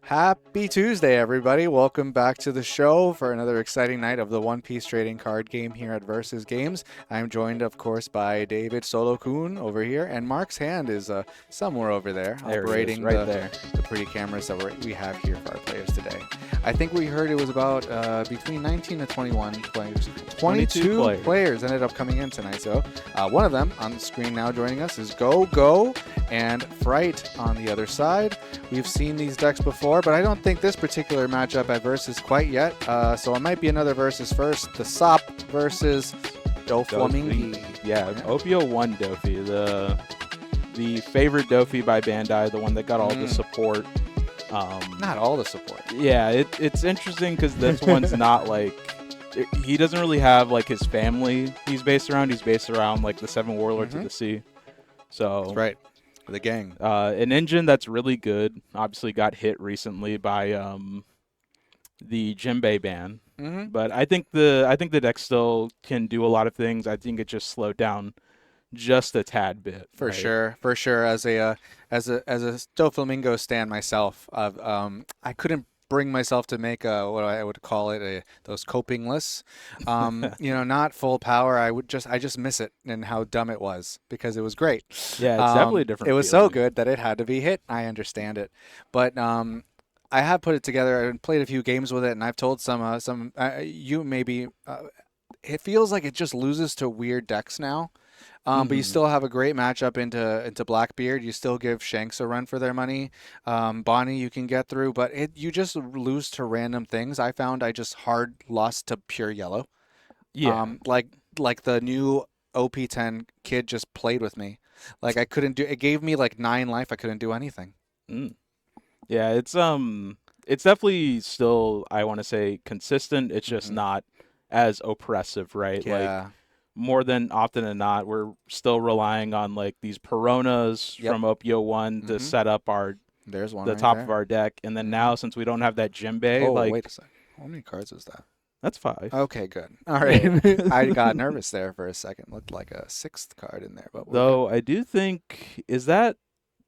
Happy Tuesday, everybody. Welcome back to the show for another exciting night of the One Piece trading card game here at Versus Games. I'm joined, of course, by David Solo-Kun over here, and Mark's hand is somewhere over there, There he is, operating right there. the pretty cameras that we have here for our players today. I think we heard it was about between 19 to 21 players. 22 players ended up coming in tonight. So one of them on the screen now joining us is Go and Fright on the other side. We've seen these decks before, but I don't think this particular matchup at Versus quite yet. So it might be another Versus first. The Usopp versus Doffy. Yeah, OPO won Doffy, the favorite Doffy by Bandai, the one that got all the support. Not all the support. Yeah, it's interesting because this one's not like he doesn't really have like his family he's based around. He's based around like the Seven Warlords of the Sea. So that's right. The gang. An engine that's really good. Obviously got hit recently by the Jinbei ban. But I think the deck still can do a lot of things. I think it just slowed down just a tad bit. For sure. As a Doflamingo stan myself, I couldn't bring myself to make what I would call it those coping lists. Not full power. I just miss it and how dumb it was because it was great. Yeah, it's definitely a different. It was so good that it had to be hit. I understand it, but I have put it together and played a few games with it, and I've told some you maybe it feels like it just loses to weird decks now. But you still have a great matchup into Blackbeard. You still give Shanks a run for their money. Bonnie you can get through, but you just lose to random things. I found I just hard lost to pure yellow. Yeah. Like the new OP10 kid just played with me. Like I couldn't do. It gave me like 9 life. I couldn't do anything. Yeah, it's definitely still, I want to say, consistent. It's just not as oppressive, right? Yeah. Like more than often than not, we're still relying on like these Peronas from OPO 1 to set up There's one the right top there. of our deck. And then now, since we don't have that Jinbei, Wait a second. How many cards is that? That's 5. Okay, good. All right. I got nervous there for a second. Looked like a 6th card in there, but though I do think, is that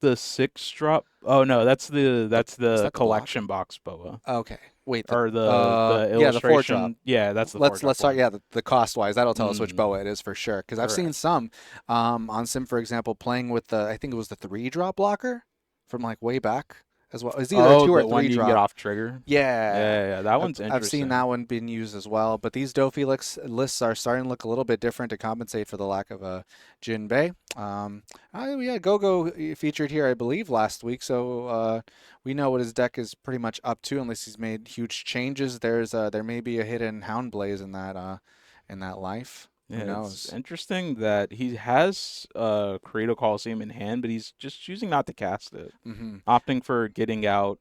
the 6-drop? Oh no, that's the collection box boa. Okay. Wait. Or the illustration. Yeah, that's the let's talk. Yeah, the cost wise, that'll tell us which boa it is for sure. Because I've seen some on Sim, for example, playing with I think it was the 3-drop blocker from like way back as well. It's either 2 or 3 one you drop. get off trigger. Yeah, that one's interesting. I've seen that one being used as well. But these Doffy lists are starting to look a little bit different to compensate for the lack of a Jinbei. We had Go featured here, I believe, last week. So we know what his deck is pretty much up to, unless he's made huge changes. There may be a hidden Hound Blaze in that life. Who knows? It's interesting that he has Credo Coliseum in hand, but he's just choosing not to cast it, opting for getting out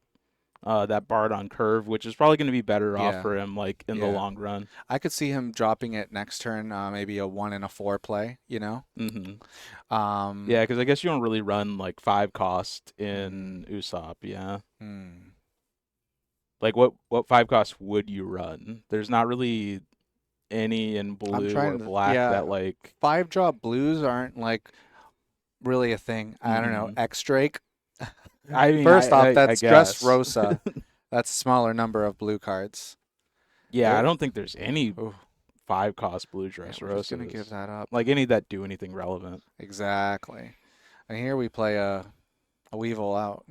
that Bard on curve, which is probably going to be better off for him, like in the long run. I could see him dropping it next turn, maybe a 1 and a 4 play. Yeah, because I guess you don't really run like 5 cost in Usopp. Yeah. Like what 5 cost would you run? There's not really any in blue or black that like 5-drop blues aren't like really a thing. I don't know. X Drake. I mean, first off, that's guess. Dressrosa. That's a smaller number of blue cards. Yeah, I don't think there's any 5 cost blue Dressrosa. We're just gonna give that up. Like any that do anything relevant. Exactly. And here we play a Weevil out.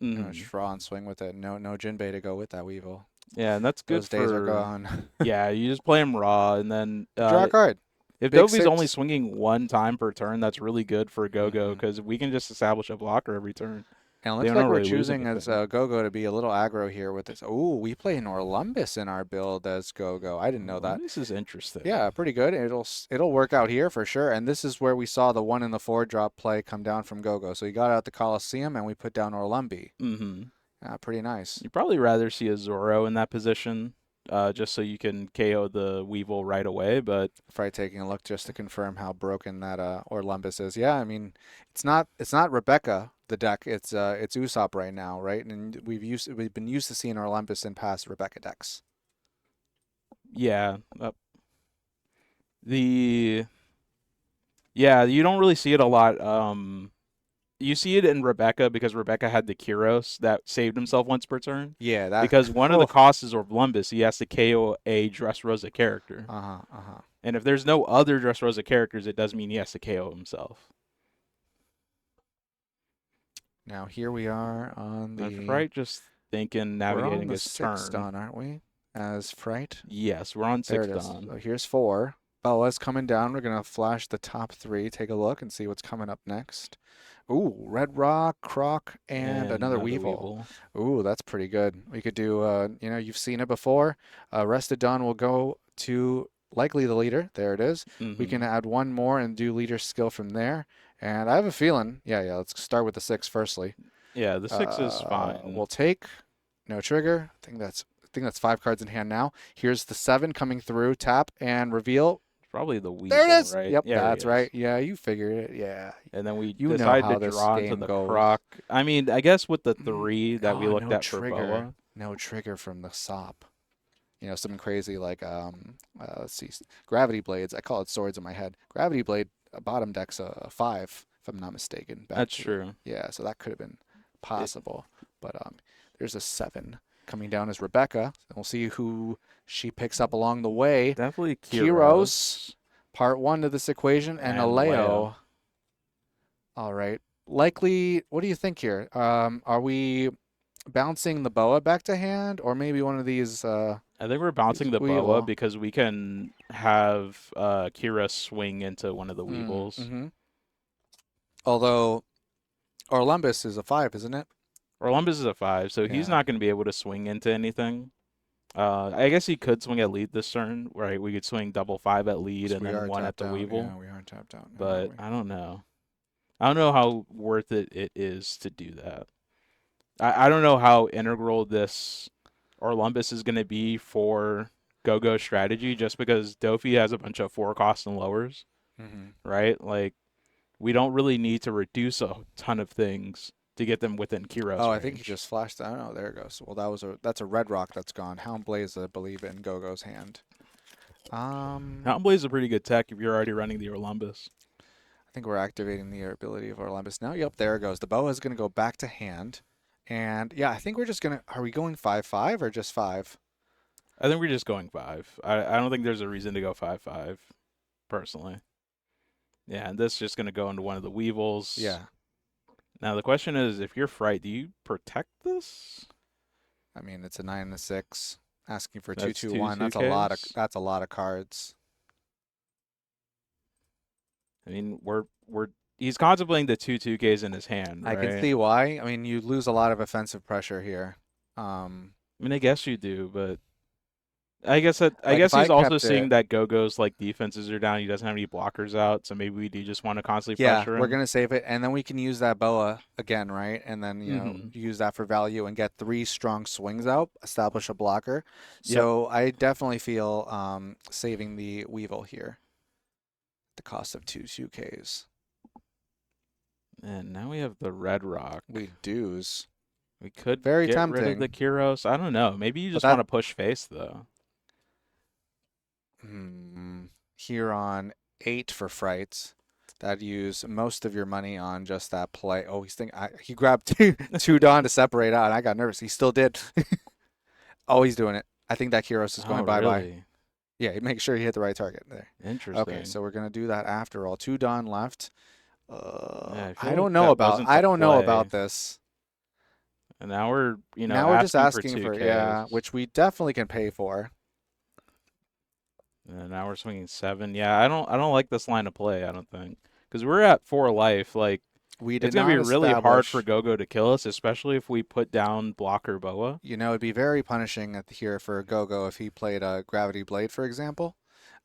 Draw and swing with it. No Jinbei to go with that Weevil. Yeah, and that's good. Those days are gone. Yeah, you just play him raw, and then draw a card. If Dovy's only swinging 1 time per turn, that's really good for Go-Go because we can just establish a blocker every turn. And it looks like we're choosing as Go-Go to be a little aggro here with this. Oh, we play an Orlumbus in our build as Go-Go. I didn't know that. This is interesting. Yeah, pretty good. It'll work out here for sure. And this is where we saw the 1 and the 4 drop play come down from Go-Go. So he got out the Coliseum and we put down Orlumbi. Pretty nice. You'd probably rather see a Zoro in that position. Just so you can KO the Weevil right away, but Fright taking a look just to confirm how broken that Orlumbus is. Yeah, I mean, it's not Rebecca the deck. It's Usopp right now, right? And we've been used to seeing Orlumbus in past Rebecca decks. Yeah, you don't really see it a lot you see it in Rebecca because Rebecca had the Kyros that saved himself once per turn. Yeah, that Because one of the costs is Orlumbus. He has to KO a Dressrosa character. And if there's no other Dressrosa characters, it does mean he has to KO himself. Now here we are on the... And Fright just thinking navigating his turn. We're on the 6th dawn, aren't we? As Fright? Yes, we're on 6th dawn. So here's 4. Bella's coming down. We're going to flash the top 3. Take a look and see what's coming up next. Ooh, Red Rock, Croc, and another Weevil. Ooh, that's pretty good. We could do, you know, you've seen it before. Rested Dawn will go to likely the leader. There it is. We can add one more and do leader skill from there. And I have a feeling, yeah, let's start with the 6 firstly. Yeah, the 6 is fine. We'll take no trigger. I think that's 5 cards in hand now. Here's the 7 coming through. Tap and reveal. Probably the Weevil, there it is. right? Yep, yeah, that's right. Yeah, you figured it. Yeah. And then we decide to draw into the Croc. I mean, I guess with the 3 that we looked at for Boa. No trigger from the Sop. You know, something crazy like, let's see, Gravity Blades. I call it swords in my head. Gravity Blade, bottom deck's a 5, if I'm not mistaken. That's true. Yeah, so that could have been possible. But there's a 7 coming down as Rebecca. And we'll see who she picks up along the way. Definitely Kyros, part 1 of this equation, and Aleo. All right. Likely, what do you think here? Are we bouncing the Boa back to hand, or maybe one of these? I think we're bouncing the Boa because we can have Kyros swing into one of the Weevils. Although Orlumbus is a 5, isn't it? Orlumbus is a 5, so he's not going to be able to swing into anything. I guess he could swing at lead this turn, right? We could swing double 5 at lead and then 1 at the Weevil. Yeah, we are tapped out. But I don't know. I don't know how worth it is to do that. I don't know how integral this Orlumbus is going to be for Go-Go's strategy, just because Doffy has a bunch of 4 costs and lowers, right? Like, we don't really need to reduce a ton of things to get them within Kyros. Oh, range. I think he just flashed. I don't know. There it goes. Well, that's a Red Rock that's gone. Hound Blaze, I believe, in Go-Go's hand. Hound Blaze is a pretty good tech if you're already running the Orlumbus. I think we're activating the ability of Orlumbus now. Yep, there it goes. The Boa is going to go back to hand. And, yeah, I think we're just going to... Are we going 5-5 or just 5? I think we're just going 5. I don't think there's a reason to go 5-5, personally. Yeah, and this is just going to go into one of the Weevils. Yeah. Now, the question is, if you're Fright, do you protect this? I mean, it's a 9 and a 6. Asking for That's 2/2/1. That's a lot of cards. I mean, he's contemplating the 2/2Ks in his hand, right? I can see why. I mean, you lose a lot of offensive pressure here. I mean, I guess you do, but I guess he's also seeing that Go-Go's like defenses are down. He doesn't have any blockers out, so maybe we do just want to constantly pressure him. Yeah, we're gonna save it, and then we can use that Boa again, right? And then you know use that for value and get 3 strong swings out, establish a blocker. So I definitely feel saving the Weevil here. The cost of 2/2Ks. And now we have the Red Rock. We do's. We could Very get tempting. rid of the Kyros. I don't know. Maybe you just want to push face though. Here on 8 for Frights. That'd use most of your money on just that play. Oh, he grabbed two Dawn to separate out, and I got nervous. He still did. Oh, he's doing it. I think that Kyros is going bye-bye. Really? Yeah, make sure you hit the right target there. Interesting. Okay, so we're gonna do that after all. 2 Dawn left. I don't know about this. And now we're just asking for which we definitely can pay for. And now we're swinging 7. Yeah, I don't like this line of play. I don't think, because we're at 4 life. Like, it's gonna be really hard for Go-Go to kill us, especially if we put down blocker Boa. You know, it'd be very punishing here for Go-Go if he played a Gravity Blade, for example.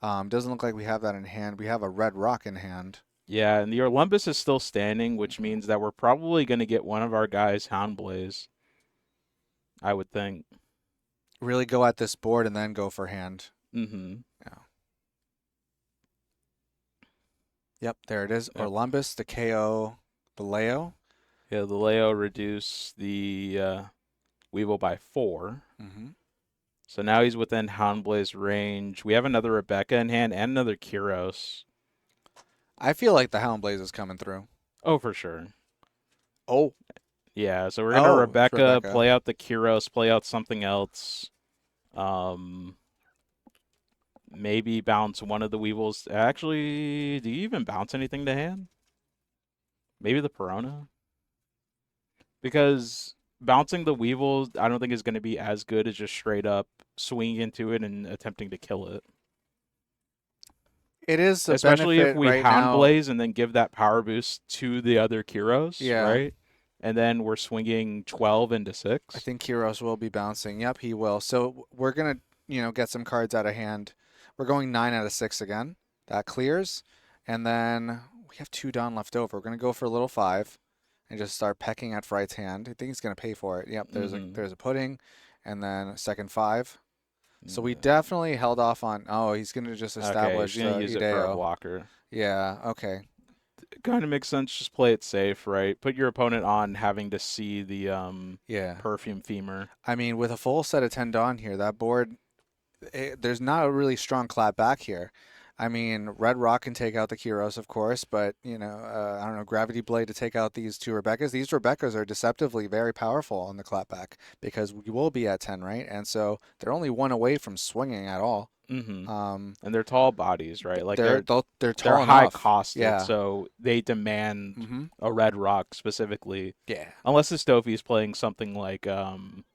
Doesn't look like we have that in hand. We have a Red Rock in hand. Yeah, and the Orlumbus is still standing, which means that we're probably going to get one of our guys Hound Blaze, I would think. Really go at this board and then go for hand. Yeah. Yep, there it is. Orlumbus, the KO, the Leo. Yeah, the Leo reduced the Weevil by 4. So now he's within Hound Blaze range. We have another Rebecca in hand and another Kyros. I feel like the Hound Blaze is coming through. Oh, for sure. Oh. Yeah, so we're gonna Oh, Rebecca, Rebecca. play out the Kyros, play out something else. Maybe bounce one of the Weevils. Actually, do you even bounce anything to hand? Maybe the Perona? Because bouncing the Weevil, I don't think is going to be as good as just straight up swinging into it and attempting to kill it. It is a Especially if benefit we right Hound now. Blaze and then give that power boost to the other Kyros, Yeah. right? And then we're swinging 12 into 6. I think Kyros will be bouncing. Yep, he will. So we're going to, get some cards out of hand. We're going 9 out of 6 again. That clears. And then we have 2 Dawn left over. We're going to go for a little 5 and just start pecking at Fright's hand. I think he's going to pay for it. Yep, there's a pudding. And then a second 5. So we definitely held off on. Oh, he's going to just establish he's going to use it for a blocker. Yeah, okay. It kind of makes sense. Just play it safe, right? Put your opponent on having to see the perfume femur. I mean, with a full set of 10 Dawn here, that board, there's not a really strong clap back here. I mean, Red Rock can take out the Kyros, of course, but, I don't know, Gravity Blade to take out these 2 Rebeccas. These Rebeccas are deceptively very powerful on the clapback because we will be at 10, right? And so they're only 1 away from swinging at all. Mm-hmm. And they're tall bodies, right? Like they're tall they're enough. high costed, yeah. So they demand a Red Rock specifically. Yeah. Unless this Doffy is playing something like 9-cost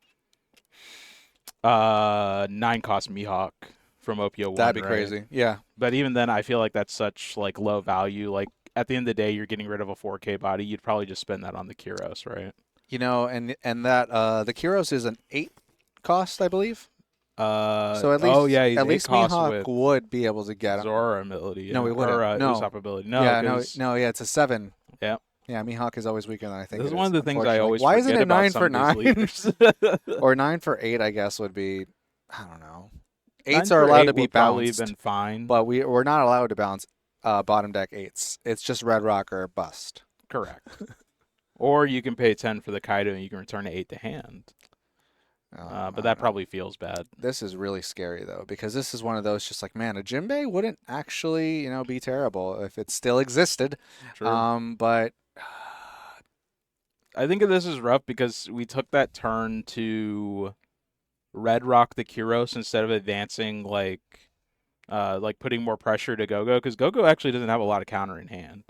Mihawk from OPO1. That'd be right? crazy. Yeah. But even then, I feel like that's such like low value. Like at the end of the day, you're getting rid of a 4K body. You'd probably just spend that on the Kyros, right? And that the Kyros is an 8 cost, I believe. So at least Mihawk would be able to get him. Zora ability. Yeah. No, we wouldn't. Or no. Usopp ability. No, it's a 7. Yeah. Yeah, Mihawk is always weaker than I think. This is one of the things I always Why forget isn't it about 9 some for of these 9? Or 9 for 8, I guess, would be, I don't know. 8s are 9 for allowed 8 to be would probably bounced. been fine. But we're not allowed to bounce bottom deck 8s. It's just Red Rock or bust. Correct. Or you can pay 10 for the Kaido and you can return an 8 to hand. But that probably feels bad. This is really scary, though, because this is one of those just like, man, a Jinbei wouldn't actually, be terrible if it still existed. True. But I think this is rough because we took that turn to Red Rock the Kyros instead of advancing like putting more pressure to Gogo, because Gogo actually doesn't have a lot of counter in hand.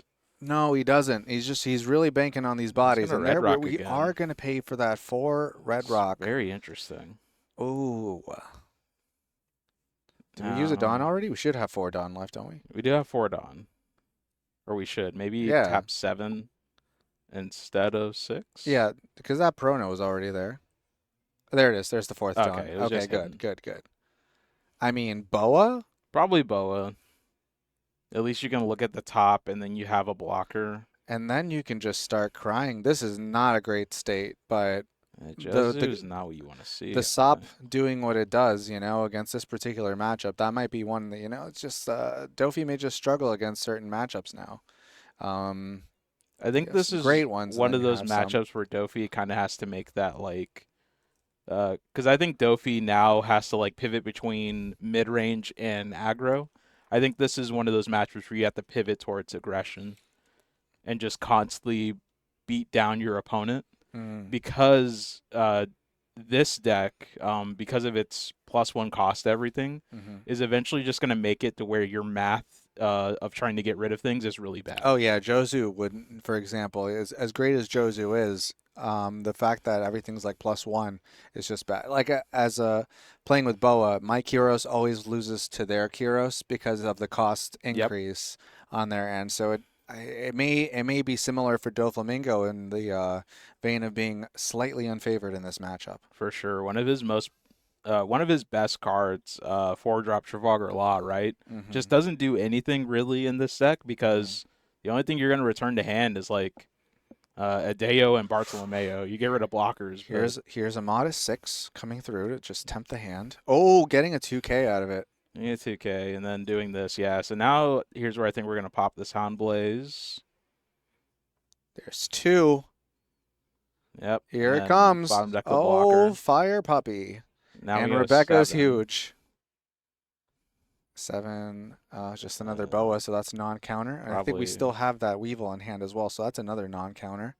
No, he doesn't. He's really banking on these bodies, and we are going to pay for that 4 Red Rock. Very interesting. Ooh. Did we use a Dawn already? We should have 4 Dawn left, don't we? We do have 4 Dawn. Or we should. Maybe tap 7 instead of 6? Yeah, because that Prono was already there. There it is. There's the 4th Dawn. Okay, good. I mean, Boa? Probably Boa. At least you can look at the top, and then you have a blocker. And then you can just start crying. This is not a great state, but is not what you want to see. The SOP doing what it does, against this particular matchup, that might be one that, it's just Doffy may just struggle against certain matchups now. I think this is great ones. One of those matchups where Doffy kind of has to make that because I think Doffy now has to pivot between mid-range and aggro. I think this is one of those matches where you have to pivot towards aggression and just constantly beat down your opponent because this deck, because of its +1 cost everything, is eventually just going to make it to where your math of trying to get rid of things is really bad. Oh, yeah. Jozu would, for example, is as great as Jozu is. The fact that everything's +1 is just bad. Playing with Boa, my Kyros always loses to their Kyros because of the cost increase on their end. So it may be similar for Doflamingo in the vein of being slightly unfavored in this matchup. For sure, one of his best cards, 4-drop Trafalgar Law, right? Just doesn't do anything really in this deck because the only thing you're going to return to hand is Adeo and Bartolomeo. You get rid of blockers. Here's a modest 6 coming through to just tempt the hand. Oh, getting a 2K out of it. Yeah, 2K, and then doing this, yeah. So now here's where I think we're going to pop this Hound Blaze. There's 2. Yep. Here it comes. Bottom deck blocker. Fire Puppy. Now and Rebecca's huge. 7, just another Boa, so that's non-counter. And I think we still have that Weevil in hand as well, so that's another non-counter.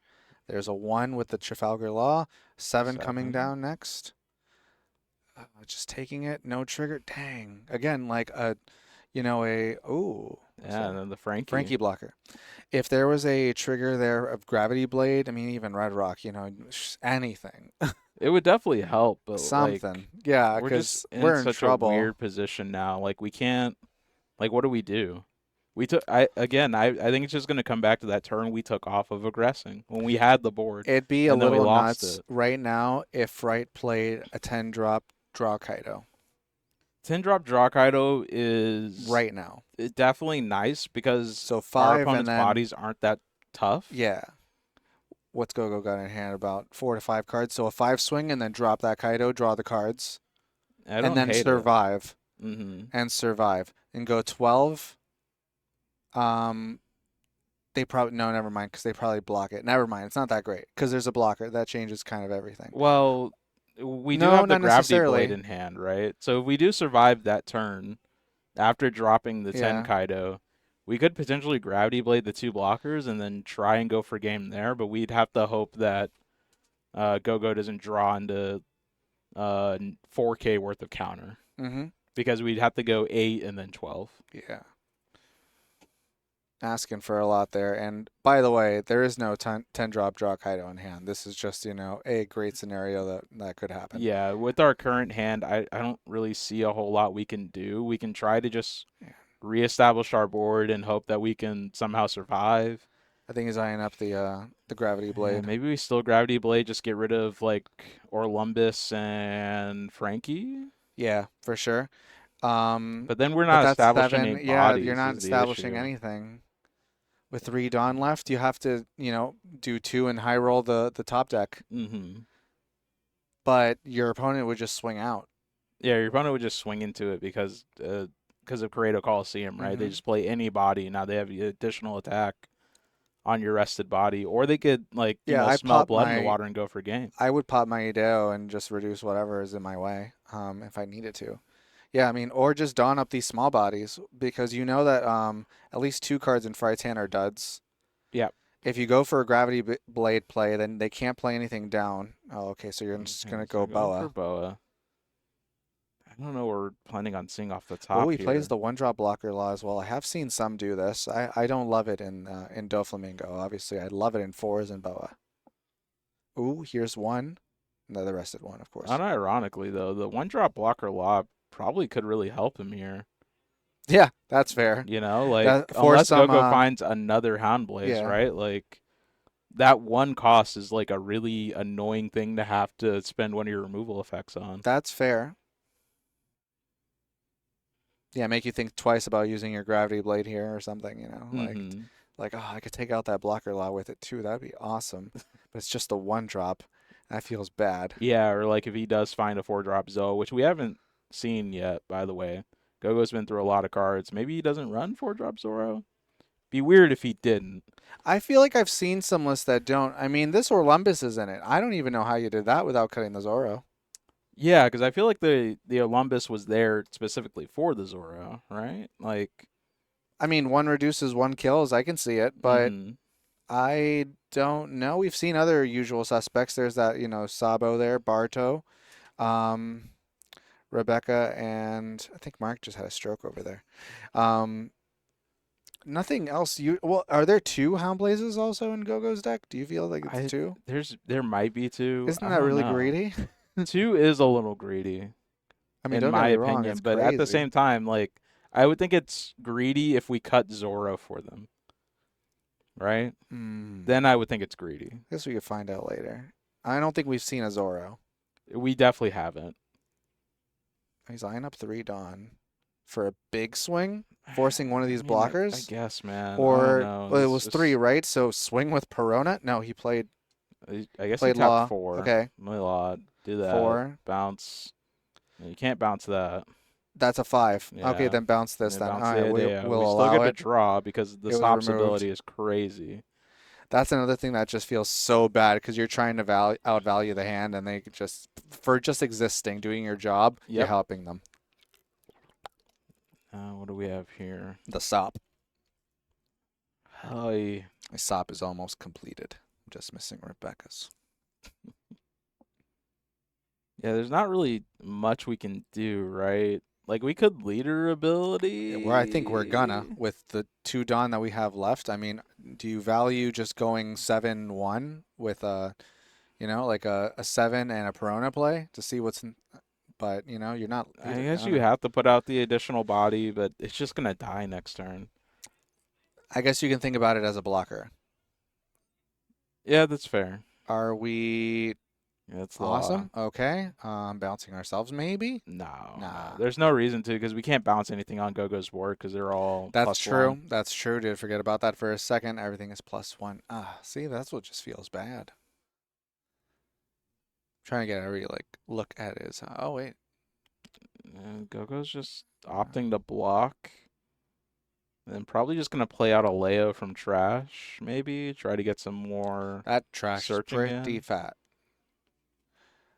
There's a 1 with the Trafalgar Law. 7 coming 7. down next. Just taking it. No trigger. Dang. Again, like a, ooh. Yeah, and then the Frankie blocker. If there was a trigger there of Gravity Blade, I mean, even Red Rock, anything. It would definitely help, but Something. Yeah, we're just because we're in such trouble. a weird position now. Like we can't. Like what do we do? We took. I think it's just gonna come back to that turn we took off of aggressing when we had the board. It'd be a and then we little lost nuts it. right now if Wright played a 10-drop draw Kaido. 10-drop draw Kaido is Right now. definitely nice because So our 5 opponent's and then bodies aren't that tough. yeah. What's Gogo got in hand? About 4 to 5 cards. So a 5 swing and then drop that Kaido, draw the cards, and then survive. And survive and go 12. They probably no, never mind, because they probably block it. Never mind, it's not that great because there's a blocker that changes kind of everything. Well, we do have the Gravity Blade in hand, right? So if we do survive that turn after dropping the 10 Kaido, we could potentially Gravity Blade the 2 blockers and then try and go for game there. But we'd have to hope that Gogo doesn't draw into 4K worth of counter. Because we'd have to go 8 and then 12. Yeah. Asking for a lot there. And by the way, there is no 10-drop draw Kaido in hand. This is just, a great scenario that could happen. Yeah, with our current hand, I don't really see a whole lot we can do. We can try to just reestablish our board and hope that we can somehow survive. I think he's eyeing up the Gravity Blade. Yeah, maybe we still Gravity Blade, just get rid of, like, Orlumbus and Frankie? Yeah, for sure. But then we're not establishing any bodies. Yeah, you're not establishing anything. With 3 Dawn left, you have to, do 2 and high roll the top deck. But your opponent would just swing out. Yeah, your opponent would just swing into it because of Corrado Coliseum, right? They just play any body. Now they have the additional attack on your rested body. Or they could, smell blood in the water and go for game. I would pop my Ideo and just reduce whatever is in my way if I needed to. Yeah, I mean, or just dawn up these small bodies because you know that at least 2 cards in Fright's hand are duds. Yeah. If you go for a Gravity Blade play, then they can't play anything down. Oh, okay, so you're just going to go Boa. For Boa. I don't know what we're planning on seeing off the top. Oh, he plays the 1-drop blocker law as well. I have seen some do this. I don't love it in Doflamingo, obviously. I love it in 4s and Boa. Ooh, here's 1. No, the rested 1, of course. Unironically, though, the 1-drop blocker law probably could really help him here. Yeah, that's fair. Unless Gogo finds another Houndblaze, right? Like, that 1 cost is like a really annoying thing to have to spend one of your removal effects on. That's fair. Yeah, make you think twice about using your Gravity Blade here or something, Like, oh, I could take out that blocker law with it too. That'd be awesome. But it's just a 1-drop. That feels bad. Yeah, or like if he does find a 4-drop Zoe, which we haven't seen yet, by the way. Gogo's been through a lot of cards. Maybe he doesn't run 4-drop Zoro. Be weird if he didn't. I feel like I've seen some lists that don't. I mean, this Orlumbus is in it. I don't even know how you did that without cutting the Zoro. Yeah, because I feel like the Orlumbus was there specifically for the Zoro, right? Like, I mean, 1 reduces 1 kills. I can see it, but I don't know. We've seen other usual suspects. There's that, Sabo there, Barto. Rebecca, and I think Mark just had a stroke over there. Nothing else. Are there 2 Houndblazes also in Gogo's deck? Do you feel like it's 2? There might be 2. Isn't that really greedy? 2 is a little greedy. I mean, in my opinion, wrong, it's but crazy. At the same time, like, I would think it's greedy if we cut Zoro for them, right? Then I would think it's greedy. I guess we could find out later. I don't think we've seen a Zoro. We definitely haven't. He's eyeing up 3 Dawn for a big swing, forcing one of these blockers. I guess, man. Or it was 3, right? So swing with Perona? No, he played. I guess played he tapped Law. 4. Okay. Law. Do that. 4. Bounce. You can't bounce that. That's a 5. Yeah. Okay, then bounce this then. All right, we'll still allow get it. to draw because the stops ability is crazy. That's another thing that just feels so bad because you're trying to outvalue the hand, and they just existing, doing your job, you're helping them. What do we have here? The SOP. Hi. My SOP is almost completed. just missing Rebecca's. Yeah, there's not really much we can do, right? Like, we could leader ability. Where I think we're gonna, with the 2 Dawn that we have left. I mean, do you value just going 7-1 with like a 7 and a Perona play to see what's but you're not. I guess you have to put out the additional body, but it's just gonna die next turn. I guess you can think about it as a blocker. Yeah, that's fair. Are we That's awesome? Okay. Bouncing ourselves maybe? No. Nah. There's no reason to, because we can't bounce anything on Gogo's board because they're all That's true. +1. That's true. Did forget about that for a second. Everything is +1. See, that's what just feels bad. Trying to get every look at his. Oh wait. And Gogo's just opting to block. And then probably just gonna play out a Leo from trash, maybe try to get some more. That trash is pretty in. fat.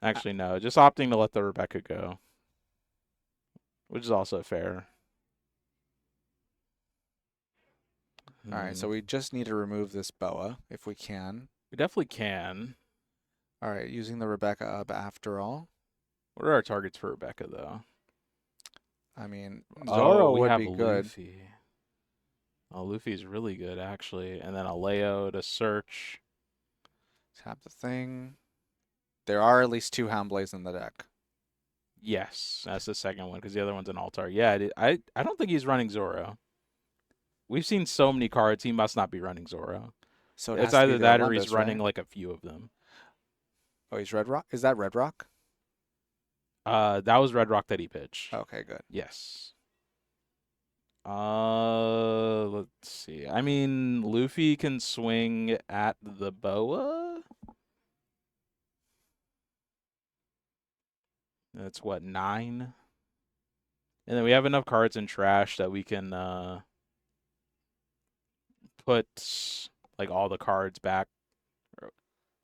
Actually, no, just opting to let the Rebecca go, which is also fair. All right, so we just need to remove this boa if we can. We definitely can. All right, using the Rebecca up after all. What are our targets for Rebecca, though? I mean, Zoro would be good. Luffy. Oh, Luffy's really good, actually. And then a Leo to search. Tap the thing. There are at least 2 Houndblades in the deck. Yes, that's the second one, because the other one's an Altar. Yeah, I don't think he's running Zoro. We've seen so many cards, he must not be running Zoro. So it's either that or he's running like a few of them. Oh, he's Red Rock? Is that Red Rock? That was Red Rock that he pitched. Okay, good. Yes. Let's see. I mean, Luffy can swing at the boa. That's what, 9? And then we have enough cards in trash that we can put like all the cards back.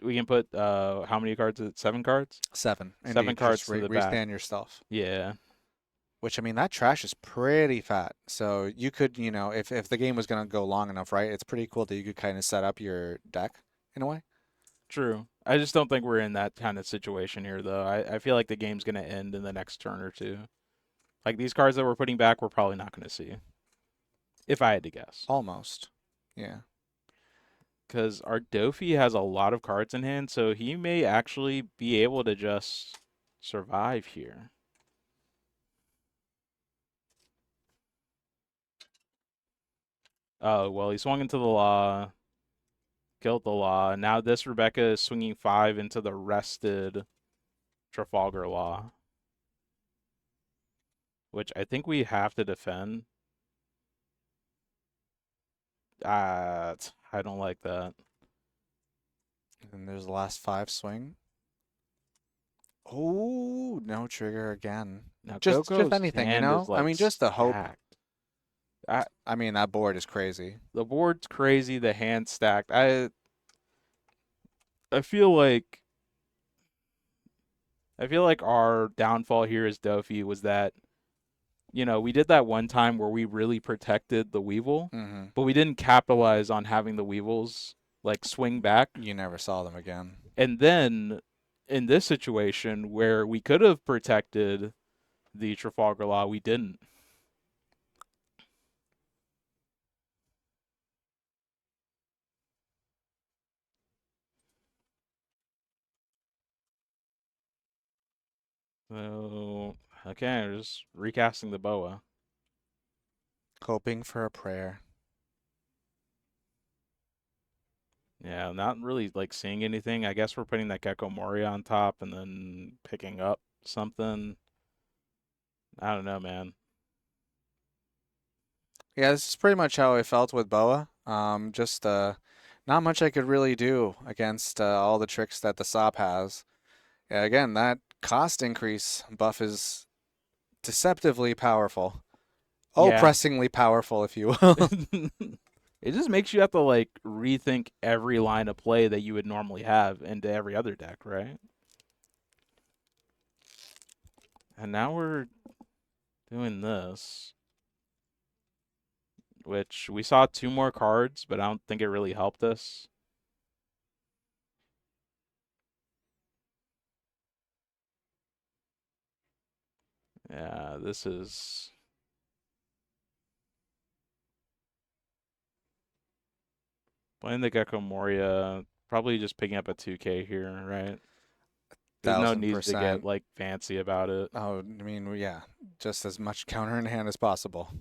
We can put how many cards is it? 7 cards? 7. 7 cards to the back. Restand your stuff. Yeah. Which, I mean, that trash is pretty fat. So you could, if the game was going to go long enough, right, it's pretty cool that you could kind of set up your deck in a way. True. I just don't think we're in that kind of situation here, though. I feel like the game's going to end in the next turn or two. Like, these cards that we're putting back, we're probably not going to see. If I had to guess. Almost. Yeah. Because our Doffy has a lot of cards in hand, so he may actually be able to just survive here. Oh, well, he swung into the law, killed the law. Now this Rebecca is swinging 5 into the rested Trafalgar Law, which I think we have to defend. I don't like that. And there's the last 5 swing. Oh, no trigger again. Now, just anything, I mean, just the hope. I mean, that board is crazy. The board's crazy. The hand stacked. I feel like our downfall here as Doffy was that, we did that one time where we really protected the Weevil, but we didn't capitalize on having the Weevils like swing back. You never saw them again. And then in this situation where we could have protected the Trafalgar Law, we didn't. So, okay, we're just recasting the boa. Hoping for a prayer. Yeah, not really like seeing anything. I guess we're putting that Gecko Moria on top and then picking up something. I don't know, man. Yeah, this is pretty much how I felt with boa. Just not much I could really do against all the tricks that the SOP has. Yeah, again, that cost increase buff is deceptively powerful. Oppressingly powerful, if you will. It just makes you have to like rethink every line of play that you would normally have into every other deck, right? And now we're doing this, which we saw 2 more cards, but I don't think it really helped us. Yeah, this is playing the Gecko Moria. Probably just picking up a 2K here, right? There's no need to get 1000%. like fancy about it. Oh, I mean, yeah, just as much counter in hand as possible.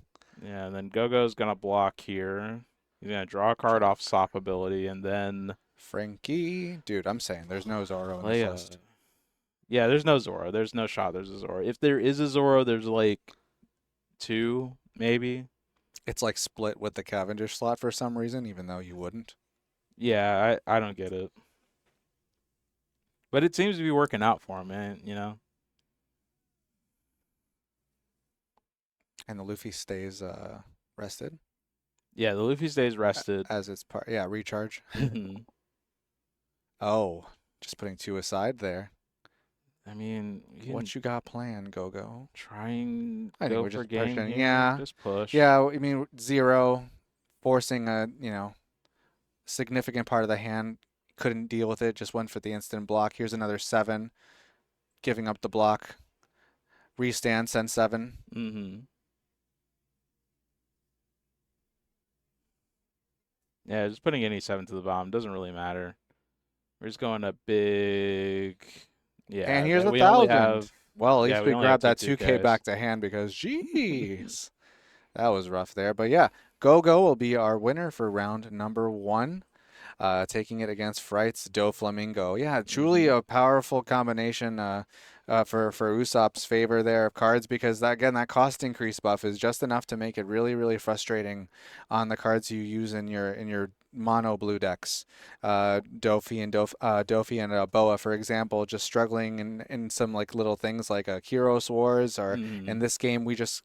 Yeah, and then Gogo's gonna block here. He's gonna draw a card off Sop ability, and then Frankie, dude, I'm saying there's no Zoro in play this a. list. Yeah, there's no Zoro. There's no shot. There's a Zoro. If there is a Zoro, there's like 2 maybe. It's like split with the Cavendish slot for some reason, even though you wouldn't. Yeah, I don't get it. But it seems to be working out for him, man. And the Luffy stays rested. Yeah, the Luffy stays rested. As its part. Yeah, recharge. Mhm. Oh, just putting 2 aside there. I mean, What you got planned, Go-Go? trying I think go we're for just game pushing. here. Yeah. Just push. Yeah, I mean, 0, forcing a, significant part of the hand. Couldn't deal with it, just went for the instant block. Here's another 7, giving up the block. Restand, send 7. Mm-hmm. Yeah, just putting any 7 to the bottom doesn't really matter. We're just going a big. Yeah, And here's we 1,000. only have. Well, at Yeah, least we we only have grabbed that 2 2K 2Ks. back to hand because, jeez, that was rough there. But yeah, Go-Go will be our winner for round number 1. Taking it against Fright's Doflamingo. Yeah, truly a powerful combination for Usopp's favor there of cards, because that cost increase buff is just enough to make it really, really frustrating on the cards you use in your mono blue decks. Doffy and Boa, for example, just struggling in some like little things like Kyros Wars, or in this game we just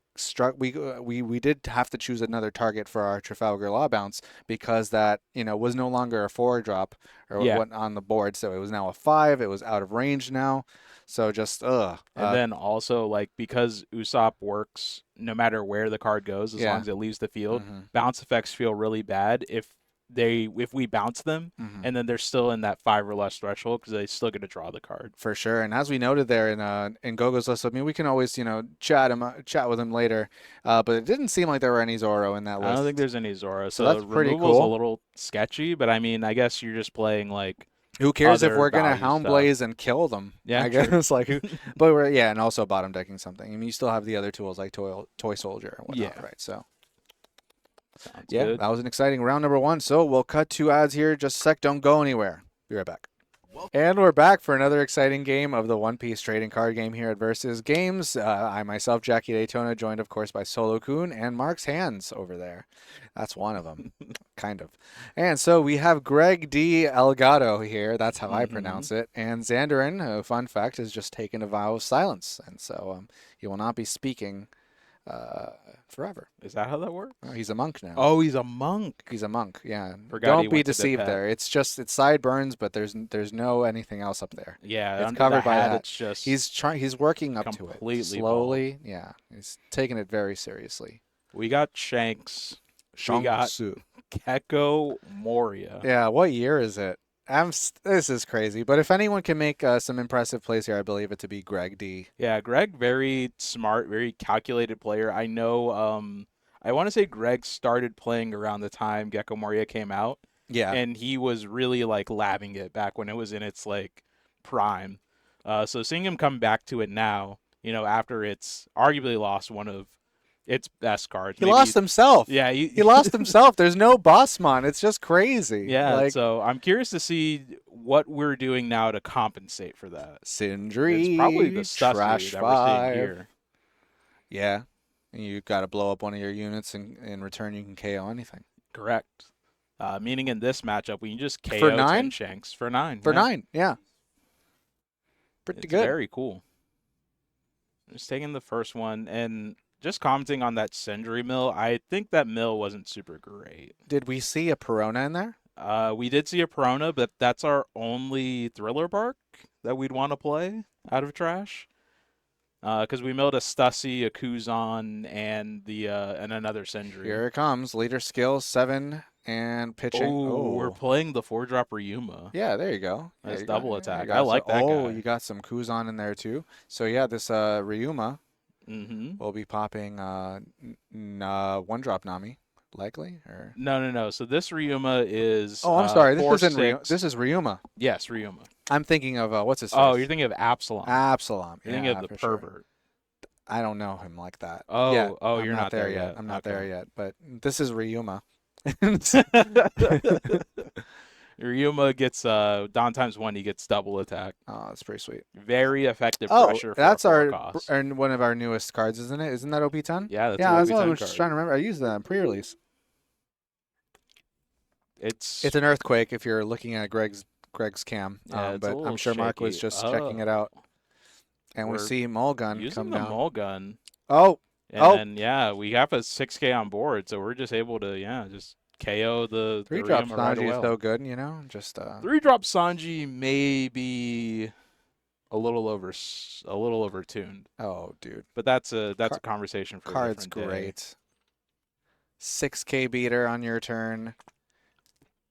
we did have to choose another target for our Trafalgar Law Bounce, because that was no longer a 4 drop or what on the board, so it was now a 5. It was out of range now, so just And then also, like, because Usopp works no matter where the card goes, as long as it leaves the field, bounce effects feel really bad if we bounce them and then they're still in that 5 or less threshold, because they still get to draw the card. For sure. And as we noted there in Gogo's list, I mean, we can always chat with him later, but it didn't seem like there were any Zoro in that list. I don't think there's any Zoro, so that's pretty removal's cool. a little sketchy, but I mean, I guess you're just playing like. Who cares if we're gonna value Hound stuff. Blaze and kill them? Yeah, I guess but and also bottom decking something. I mean, you still have the other tools like Toy Soldier and whatnot, right? So sounds good. That was an exciting round number 1. So we'll cut 2 ads here. Just a sec, don't go anywhere. Be right back. And we're back for another exciting game of the One Piece trading card game here at Versus Games. I myself, JackieDaytona, joined of course by Solo-Kun and Mark's Hands over there. That's one of them, kind of. And so we have Greg D. Elgato here. That's how I pronounce it. And Xanderin, fun fact, has just taken a vow of silence. And so he will not be speaking forever. Is that how that works? Oh, he's a monk now. Oh, he's a monk. He's a monk, yeah. Don't be deceived there. It's sideburns, but there's no anything else up there. Yeah, it's covered by that. It's just he's working up to it slowly. Bald. Yeah, he's taking it very seriously. We got Shanks. We got Gecko Moria. Yeah, what year is it? This is crazy. But if anyone can make some impressive plays here, I believe it to be Greg D. Yeah, Greg, very smart, very calculated player. I know. I want to say Greg started playing around the time Gecko Moria came out. Yeah, and he was really like labbing it back when it was in its like prime. So seeing him come back to it now, after it's arguably lost one of its best cards. He lost himself. Yeah, he lost himself. There's no Bossmon. It's just crazy. Yeah, so I'm curious to see what we're doing now to compensate for that. Sindri, it's probably the Trash that 5. we're seeing here. Yeah, and you got to blow up one of your units, and in return you can KO anything. Correct. Meaning in this matchup, we can just KO for 9? Shanks for 9. For 9, yeah. Pretty good. Very cool. Just taking the first one and just commenting on that Sindri mill. I think that mill wasn't super great. Did we see a Perona in there? We did see a Perona, but that's our only Thriller Bark that we'd want to play out of trash. Because we milled a Stussy, a Kuzan, and another Sindri. Here it comes. Leader skill 7 and pitching. Oh, we're playing the 4-drop Ryuma. Yeah, there you go. Nice yeah, double attack. I like that guy. Oh, you got some Kuzan in there too. So yeah, this Ryuma We'll be popping one-drop Nami, likely, or... No. So this Ryuma is Oh, I'm sorry. This 4, isn't Ryuma. 6. This is Ryuma. Yes, Ryuma. I'm thinking of, what's his face? Oh, you're thinking of Absalom. Absalom. You're thinking of the for pervert. Sure. I don't know him like that. Oh, I'm you're not there yet. I'm not there yet. But this is Ryuma. Ryuma gets Don ×1. He gets double attack. Oh, that's pretty sweet. Very effective pressure. That's for cost. one of our newest cards, isn't it? Isn't that OP10? Yeah, that's I was card. just trying to remember. I used that in pre-release. It's an earthquake if you're looking at Greg's cam. Yeah, but I'm sure Mark was just checking it out. And we see Mulgun come down. Mulgun. Oh. And then, we have a 6K on board, so we're just able to, just KO the 3-drop Ryuma Sanji right is so good, just 3-drop Sanji may be a little overtuned. Oh, dude. But that's a conversation for a different day. Card's great. 6K beater on your turn.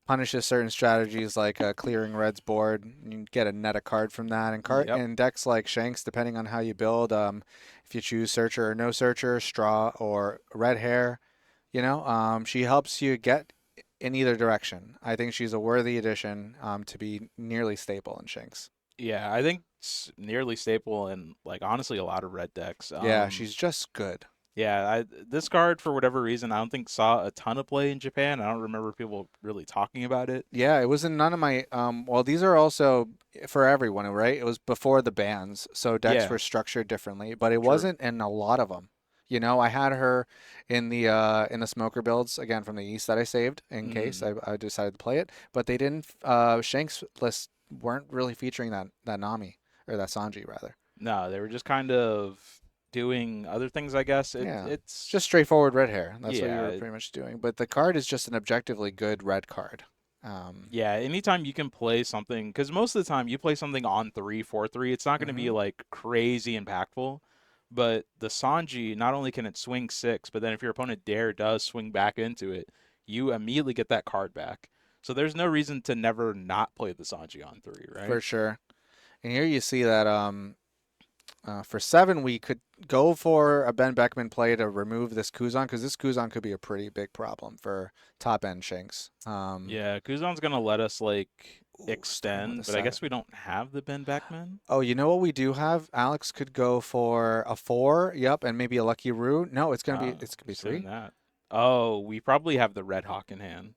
Punishes certain strategies like clearing Red's board. You get a net a card from that. And decks like Shanks, depending on how you build, if you choose Searcher or no Searcher, Straw or Red Hair, she helps you get in either direction. I think she's a worthy addition to be nearly staple in Shanks. Yeah, I think it's nearly staple in, honestly, a lot of red decks. Yeah, she's just good. Yeah, this card, for whatever reason, I don't think saw a ton of play in Japan. I don't remember people really talking about it. Yeah, it was in none of my... well, these are also for everyone, right? It was before the bans, so decks were structured differently, but it wasn't in a lot of them. I had her in the smoker builds, again, from the East that I saved in case I decided to play it, but they didn't... Shanks lists weren't really featuring that Nami, or that Sanji, rather. No, they were just kind of doing other things, I guess. It's just straightforward red hair. That's what you were pretty much doing. But the card is just an objectively good red card. Anytime you can play something, because most of the time you play something on 3, 4/3, it's not going to be crazy impactful. But the Sanji, not only can it swing 6, but then if your opponent does swing back into it, you immediately get that card back. So there's no reason to never not play the Sanji on 3, right? For sure. And here you see that for 7, we could go for a Ben Beckman play to remove this Kuzan, because this Kuzan could be a pretty big problem for top-end Shanks. Kuzan's going to let us, extend, but I guess we don't have the Ben Beckman. Oh, you know what we do have? Alex could go for a 4, and maybe a Lucky Roo. No, it's going to be 3. That. Oh, we probably have the Red Hawk in hand.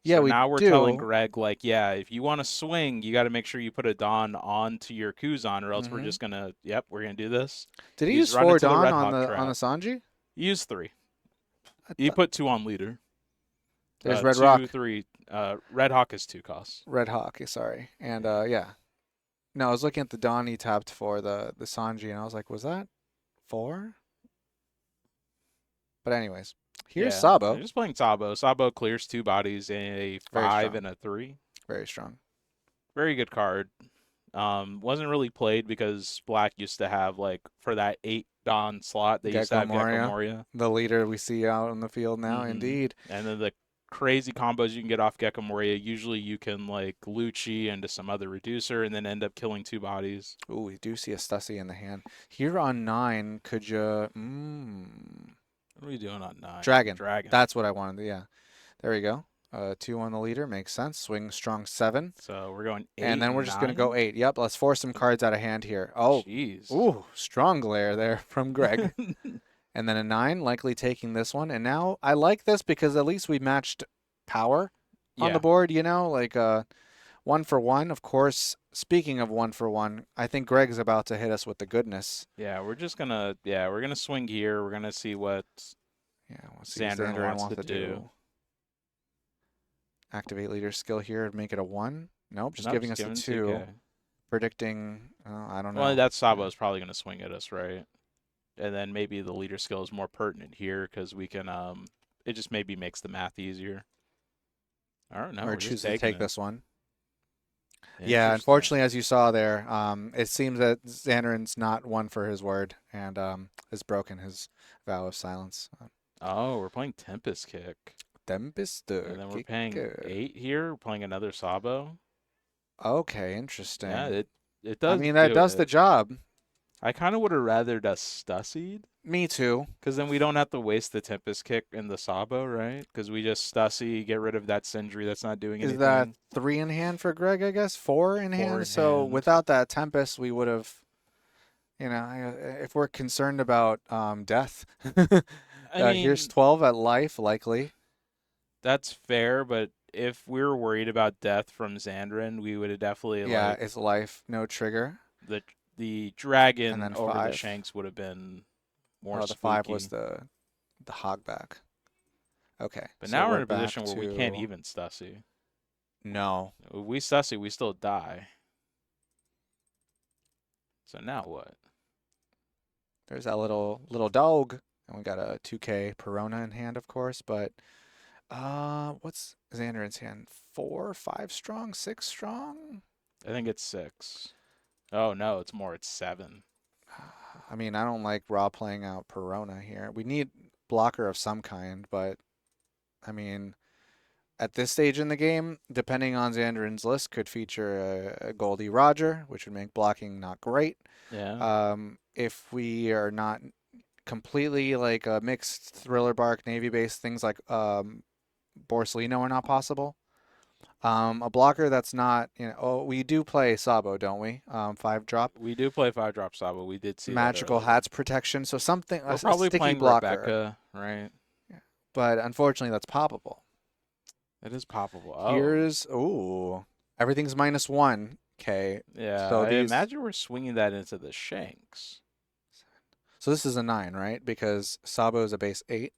Yeah, so now we're telling Greg, if you want to swing, you got to make sure you put a Dawn onto your Kuzan, or else we're just going to, we're going to do this. Did he use 4 Dawn on the Sanji? He used 3. He put 2 on leader. There's Red Rock. 3. Red Hawk is 2 costs. Red Hawk, sorry. And, No, I was looking at the Dawn he tapped for the Sanji, and I was like, was that 4? But anyways. Here's Sabo. I'm just playing Sabo. Sabo clears 2 bodies, a 5 and a 3. Very strong. Very good card. Wasn't really played because Black used to have, for that 8 Dawn slot, they used to have Gecko Moria. The leader we see out on the field now, indeed. And then the crazy combos you can get off Gecko Moria, usually you can, Lucci into some other reducer and then end up killing 2 bodies. Ooh, we do see a Stussy in the hand. Here on 9, could you... What are we doing on 9? Dragon. That's what I wanted. Yeah. There we go. 2 on the leader. Makes sense. Swing strong 7. So we're going 8. And then we're just going to go 8. Yep. Let's force some cards out of hand here. Oh. Jeez. Ooh. Strong glare there from Greg. And then a 9, likely taking this one. And now I like this because at least we matched power on the board, 1 for 1. Of course, speaking of 1 for 1, I think Greg's about to hit us with the goodness. Yeah, we're just going to, we're going to swing here. We're going to see what Xandern wants to do. Activate leader skill here to make it a 1. Nope, just giving us a 2. Predicting, I don't know. Well, that Sabo's probably going to swing at us, right? And then maybe the leader skill is more pertinent here because we can, it just maybe makes the math easier. I don't know. Or choose to take this one. Yeah, unfortunately, as you saw there, it seems that Xandron's not one for his word and has broken his vow of silence. Oh, we're playing Tempest Kick. Tempest. And then we're paying 8 here. We're playing another Sabo. Okay, interesting. Yeah, it does. I mean, that does the job. I kind of would have rathered a Stussied. Me too. Because then we don't have to waste the Tempest Kick and the Sabo, right? Because we just Stussy, get rid of that Sindri that's not doing anything. Is that 3 in hand for Greg, I guess? 4 in hand? So without that Tempest, we would have, if we're concerned about death, I mean, here's 12 at life, likely. That's fair, but if we were worried about death from Xandran, we would have definitely, Yeah, it's life, no trigger. The dragon And then over 5. the Shanks would have been more the spooky. 5 was the hogback. Okay. But so now we're in a position where we can't even Stussy. No. If we Stussy, we still die. So now what? There's that little dog. And we got a 2K Perona in hand, of course, but what's Xandran's hand? 4, 5 strong, 6 strong? I think it's 6. Oh no, it's more. It's 7. I mean, I don't like raw playing out Perona here. We need blocker of some kind, but I mean, at this stage in the game, depending on Xandran's list, could feature a Goldie Roger, which would make blocking not great. Yeah. If we are not completely like a mixed Thriller Bark Navy base, things like Borsalino are not possible. A blocker that's not, we do play Sabo, don't we? 5-drop. We do play 5-drop Sabo. We did see Magical Hats protection. So something, we're a probably sticky playing blocker. Rebecca, right? Yeah. But unfortunately, that's poppable. It is poppable. Oh. Here's, everything's -1, okay. Yeah, so I imagine we're swinging that into the Shanks. So this is a 9, right? Because Sabo is a base 8.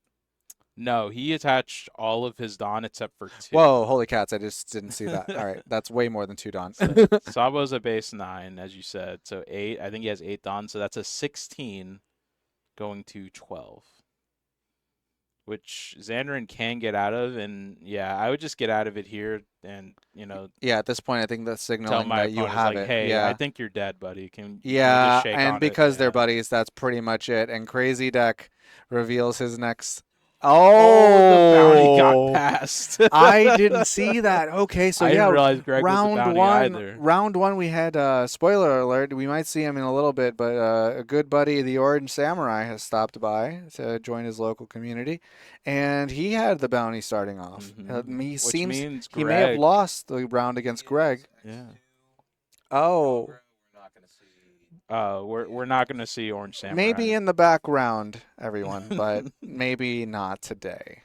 No, he attached all of his Dawn except for 2. Whoa, holy cats, I just didn't see that. All right, that's way more than 2 Dawns. So, Sabo's a base 9, as you said. So 8, I think he has 8 Dawns, so that's a 16 going to 12. Which Xandran can get out of, and yeah, I would just get out of it here and, Yeah, at this point, I think that's signaling my that you opponent, have like, it. hey, yeah. I think you're dead, buddy. Can you Yeah, just shake and on because it? they're Yeah. buddies, that's pretty much it. And Crazy Deck reveals his next. Oh, the bounty got passed. I didn't see that. Okay, so I yeah, didn't realize Greg was the round bounty 1. either. Round 1, we had spoiler alert. We might see him in a little bit, but a good buddy, the Orange Samurai, has stopped by to join his local community, and he had the bounty starting off. He may have lost the round against Greg. Yeah. Oh. We're not going to see Orange Samurai. Maybe in the background, everyone, but maybe not today.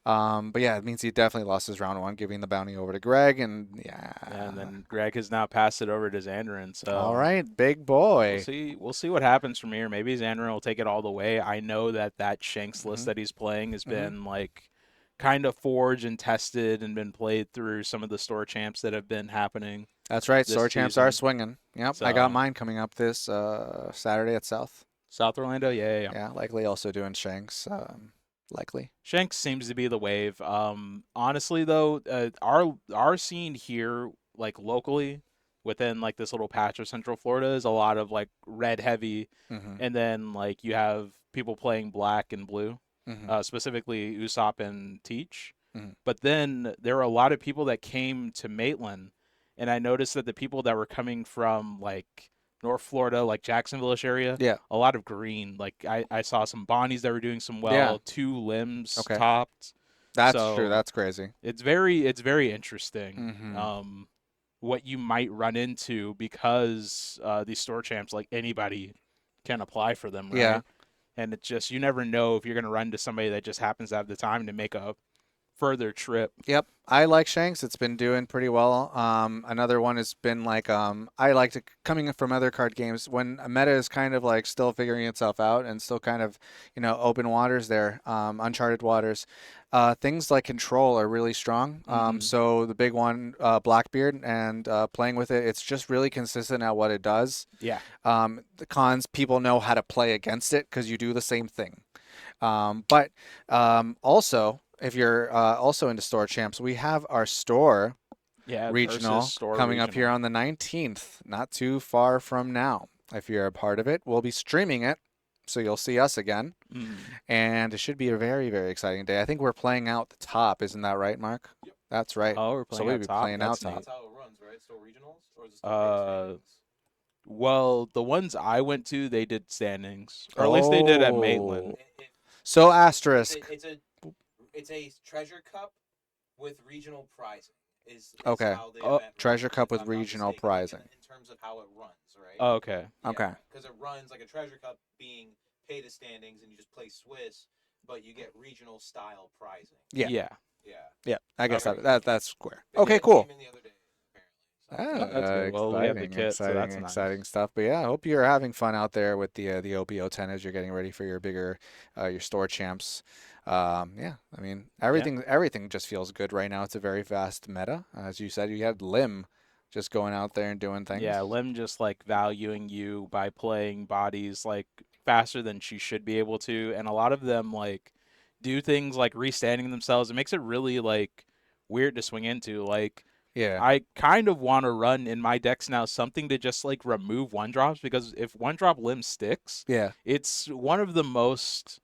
But yeah, it means he definitely lost his round 1, giving the bounty over to Greg, and yeah. And then Greg has now passed it over to Xandran. So all right, big boy. We'll see what happens from here. Maybe Xandran will take it all the way. I know that Shanks list that he's playing has been like kind of forged and tested and been played through some of the store champs that have been happening. That's right. Store champs are swinging. Yep. So, I got mine coming up this Saturday at South Orlando. Yeah. Yeah, likely also doing Shanks. Likely. Shanks seems to be the wave. Honestly, though, our scene here, like locally, within like this little patch of Central Florida, is a lot of like red heavy, and then like you have people playing black and blue, specifically Usopp and Teach. But then there were a lot of people that came to Maitland. And I noticed that the people that were coming from like North Florida, like Jacksonville-ish area, a lot of green. Like I saw some Bonnies that were doing some well, 2 limbs topped. That's true. That's crazy. It's very interesting what you might run into because these store champs, like anybody can apply for them, right? Yeah. And it's just, you never know if you're going to run into somebody that just happens to have the time to make a further trip. Yep. I like Shanks. It's been doing pretty well. Another one has been like, I like to, coming from other card games, when a meta is kind of like still figuring itself out and still kind of, open waters there, uncharted waters, things like Control are really strong. So the big one, Blackbeard, and playing with it, it's just really consistent at what it does. Yeah. The cons, people know how to play against it because you do the same thing. But also, if you're also into store champs, we have our store regional coming up here on the 19th, not too far from now. If you're a part of it, we'll be streaming it, so you'll see us again. And it should be a very, very exciting day. I think we're playing out the top. Isn't that right, Mark? Yep. That's right. Oh, we're playing out top. Playing out top. That's how it runs, right? Still regionals? Or is it still Well, the ones I went to, they did standings, or at least they did at Maitland. So asterisk. It's a treasure cup with regional prizing. Is Okay. how the event treasure runs, cup if with I'm not regional mistaken, prizing. in terms of how it runs, right? Oh, okay. Yeah, Okay. Because it runs like a treasure cup being pay to standings, and you just play Swiss, but you get regional style prizing. Yeah. Yeah. Yeah. Yeah. I guess Okay. that's square. They Okay, did a cool. game in the other day, apparently. Oh, that's good. Well, we have the kit, so that's nice. Exciting stuff. But yeah, I hope you're having fun out there with the OPO 10 as you're getting ready for your bigger, your store champs. Yeah, I mean everything just feels good right now. It's a very fast meta, as you said. You had Lim just going out there and doing things. Yeah, Lim just like valuing you by playing bodies like faster than she should be able to, and a lot of them like do things like restanding themselves. It makes it really like weird to swing into. Like, Yeah. I kind of want to run in my decks now something to just like remove one drops, because if one drop Lim sticks, Yeah. it's one of the most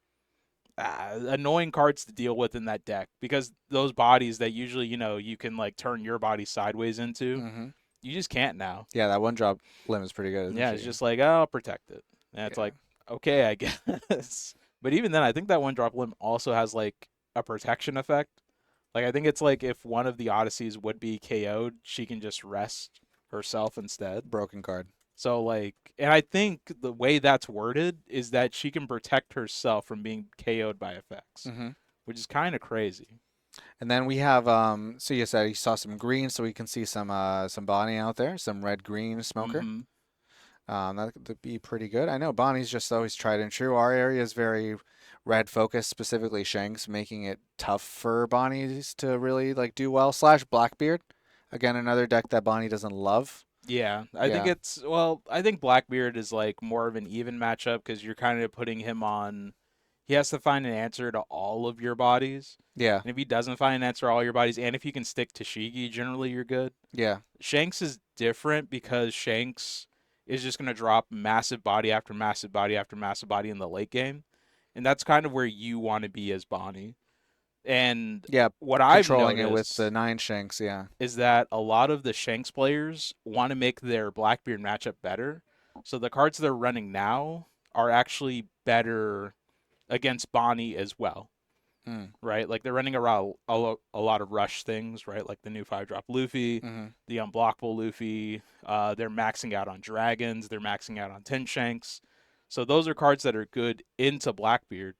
annoying cards to deal with in that deck, because those bodies that usually, you can like turn your body sideways into, you just can't now. Yeah, that one drop Lim is pretty good. Yeah, it's just like, oh, I'll protect it. And it's like, okay, I guess. But even then, I think that one drop Lim also has like a protection effect. Like, I think it's like if one of the Odysseys would be KO'd, she can just rest herself instead. Broken card. So, like, and I think the way that's worded is that she can protect herself from being KO'd by effects, which is kind of crazy. And then we have, so you said you saw some green, so we can see some Bonnie out there, some red-green smoker. That could be pretty good. I know Bonnie's just always tried and true. Our area is very red-focused, specifically Shanks, making it tough for Bonnies to really like do well. / Blackbeard, again, another deck that Bonnie doesn't love. Yeah, I think I think Blackbeard is like more of an even matchup, because you're kind of putting him on. He has to find an answer to all of your bodies. Yeah. And if he doesn't find an answer to all your bodies, and if you can stick to Shigi, generally you're good. Yeah. Shanks is different, because Shanks is just going to drop massive body after massive body after massive body in the late game. And that's kind of where you want to be as Bonnie. And what I've controlling noticed it with the 9 Shanks, is that a lot of the Shanks players want to make their Blackbeard matchup better. So the cards they're running now are actually better against Bonnie as well. Right? Like, they're running around a lot of rush things, right? Like the new 5-drop Luffy, the unblockable Luffy. They're maxing out on dragons. They're maxing out on 10 Shanks. So those are cards that are good into Blackbeard.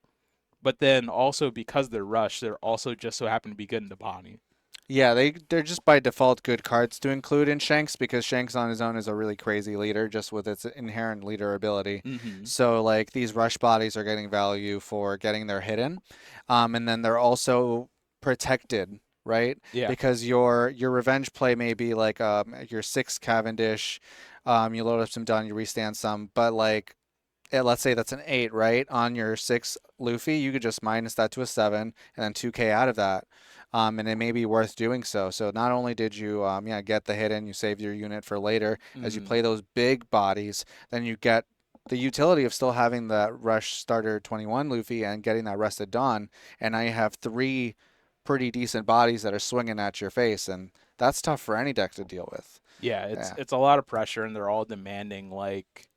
But then also, because they're rush, they're also just so happen to be good into Bonnie. Yeah, they're just by default good cards to include in Shanks, because Shanks on his own is a really crazy leader just with its inherent leader ability. So like these rush bodies are getting value for getting their hidden, and then they're also protected, right? Yeah. Because your revenge play may be like your 6 Cavendish, you load up some done, you restand some, but like let's say that's an 8, right? On your 6 Luffy, you could just minus that to a 7 and then 2k out of that. And it may be worth doing so. So not only did you get the hidden, you save your unit for later. As you play those big bodies, then you get the utility of still having the rush starter 21 Luffy and getting that rested Dawn. And now you have 3 pretty decent bodies that are swinging at your face, and that's tough for any deck to deal with. Yeah, it's a lot of pressure, and they're all demanding like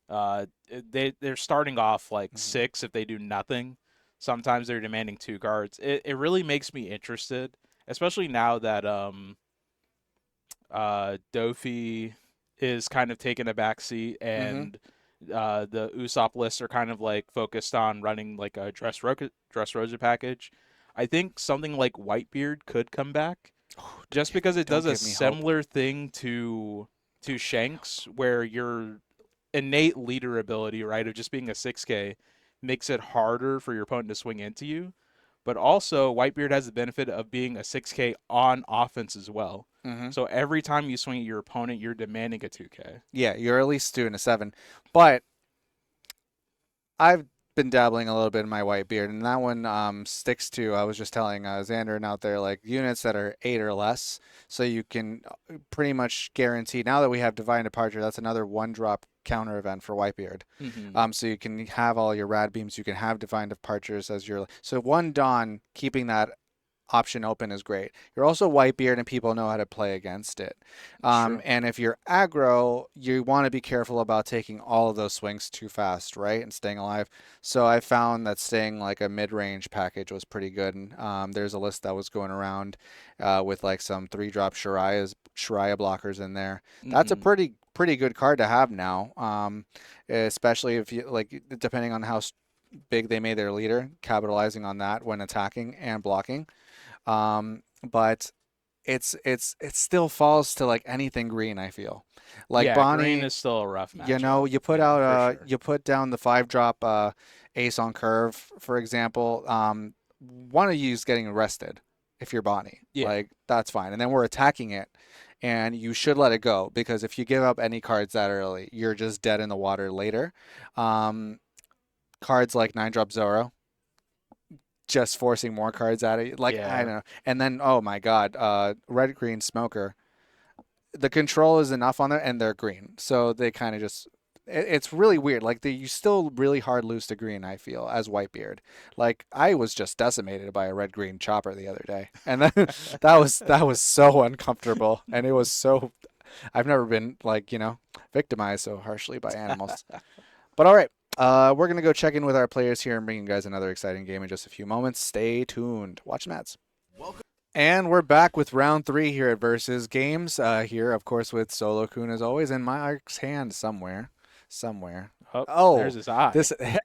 they're starting off like 6 if they do nothing. Sometimes they're demanding 2 cards. It really makes me interested, especially now that Doffy is kind of taking a backseat, and the Usopp lists are kind of like focused on running like a Dressrosa package. I think something like Whitebeard could come back, just because it does a similar thing to Shanks, where your innate leader ability, right, of just being a 6K makes it harder for your opponent to swing into you. But also, Whitebeard has the benefit of being a 6K on offense as well. So every time you swing at your opponent, you're demanding a 2K. Yeah, you're at least doing a 7. But I've been dabbling a little bit in my Whitebeard, and that one sticks to, I was just telling Xander out there, like units that are 8 or less. So you can pretty much guarantee, now that we have Divine Departure, that's another 1-drop counter event for Whitebeard. So you can have all your rad beams, you can have Divine Departures as your, so 1 Dawn, keeping that option open is great. You're also Whitebeard, and people know how to play against it. And if you're aggro, you want to be careful about taking all of those swings too fast, right, and staying alive. So I found that staying like a mid-range package was pretty good. And there's a list that was going around with like some 3-drop Shariah blockers in there. That's a pretty good card to have now, especially if you like, depending on how big they made their leader, capitalizing on that when attacking and blocking. But it still falls to like anything green, I feel. Like Bonnie, green is still a rough match. You know, you put out you put down the 5-drop ace on curve, for example. One of you is getting arrested if you're Bonnie. Yeah. Like, that's fine. And then we're attacking it. And you should let it go, because if you give up any cards that early, you're just dead in the water later. Cards like 9-drop Zoro, just forcing more cards at it. Like, I don't know. And then, oh my God, red-green Smoker. The control is enough on there, and they're green. So they kind of just... It's really weird. Like, you still really hard lose to green, I feel, as Whitebeard. Like, I was just decimated by a red-green chopper the other day. And then that was so uncomfortable. And it was so... I've never been, like, victimized so harshly by animals. But all right. We're going to go check in with our players here and bring you guys another exciting game in just a few moments. Stay tuned. Watch the mats. And we're back with round 3 here at Versus Games. Here, of course, with Solo-Kun as always, in Mike's hand somewhere. Oh, there's his eye.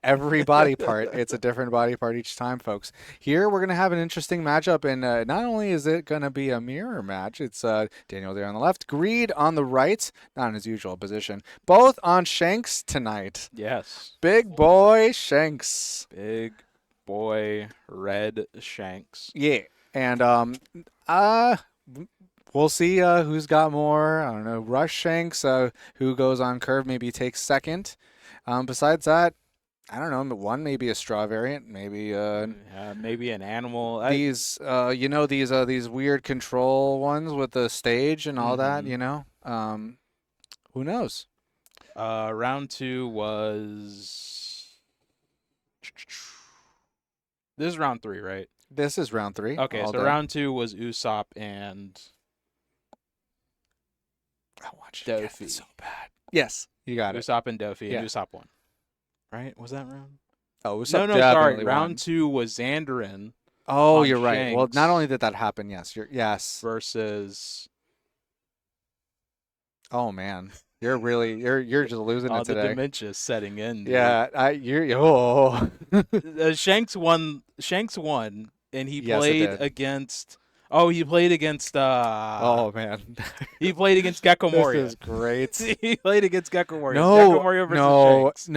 Every body part. It's a different body part each time, folks. Here, we're going to have an interesting matchup, and not only is it going to be a mirror match, it's Daniel there on the left, Greed on the right, not in his usual position. Both on Shanks tonight. Yes. Big boy Shanks. Big boy red Shanks. Yeah. And we'll see who's got more. I don't know. Rush Shanks, who goes on curve, maybe takes second. Besides that, I don't know. One maybe a straw variant, maybe maybe an animal. These these weird control ones with the stage and all that. Who knows? Round 2 was. This is round 3, right? This is round 3. Okay, so round 2 was Usopp and. I want you to get it so bad. Yes, you got it. Usopp and Doffy, and Usopp won. Right? Was that round? Oh, Usopp no, sorry. won. Round 2 was Xandarin. Oh, you're right. Well, not only did that happen, yes. Versus. Oh man, you're just losing it today. The dementia setting in. Dude. Yeah, Shanks won, and he played against. Oh, he played against. Oh man, he played against Gecko Moria. This is great. He played against Gecko Moria. No, Gecko Moria versus Shanks.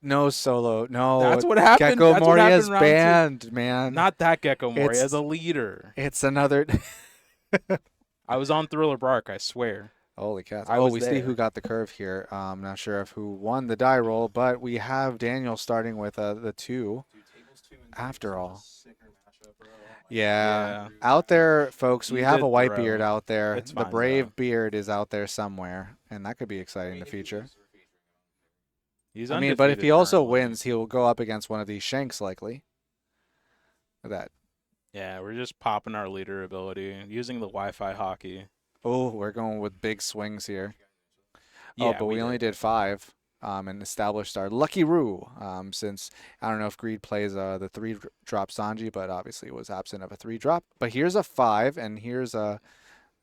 No solo. No, that's what happened. Gecko Moria's banned, man. Not that Gecko Moria, the leader. It's another. I was on Thriller Bark, I swear. Holy cats. We see who got the curve here. I'm not sure if who won the die roll, but we have Daniel starting with the 2 after all. Yeah. Out there, folks, we have a Whitebeard out there. The Brave Beard is out there somewhere, and that could be exciting to feature. But if he also wins, he'll go up against one of these Shanks, likely. Look at that. Yeah, we're just popping our leader ability, using the Wi-Fi hockey. Oh, we're going with big swings here. Yeah, but we only did 5 and established our Lucky Roo since I don't know if Greed plays the 3-drop Sanji, but obviously it was absent of a 3-drop. But here's a 5, and here's a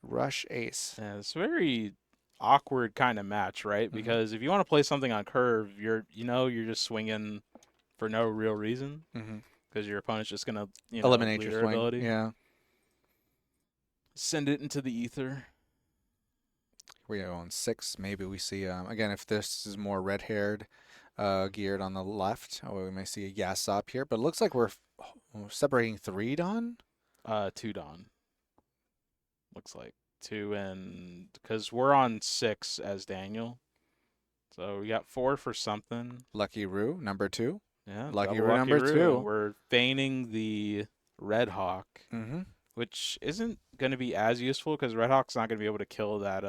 Rush Ace. Yeah, it's a very awkward kind of match, right? Because if you want to play something on curve, you're just swinging for no real reason because your opponent's just going to eliminate your swing. Ability. Yeah. Send it into the ether. We're on 6. Maybe we see, again, if this is more red-haired geared on the left, we may see a Usopp here. But it looks like we're separating 3 Dawn? 2 Dawn. Looks like 2 and... Because we're on 6 as Daniel. So we got 4 for something. Lucky Roo, number 2. Yeah. Lucky Roo, number 2. We're feigning the Red Hawk. Which isn't going to be as useful because Red Hawk's not going to be able to kill that.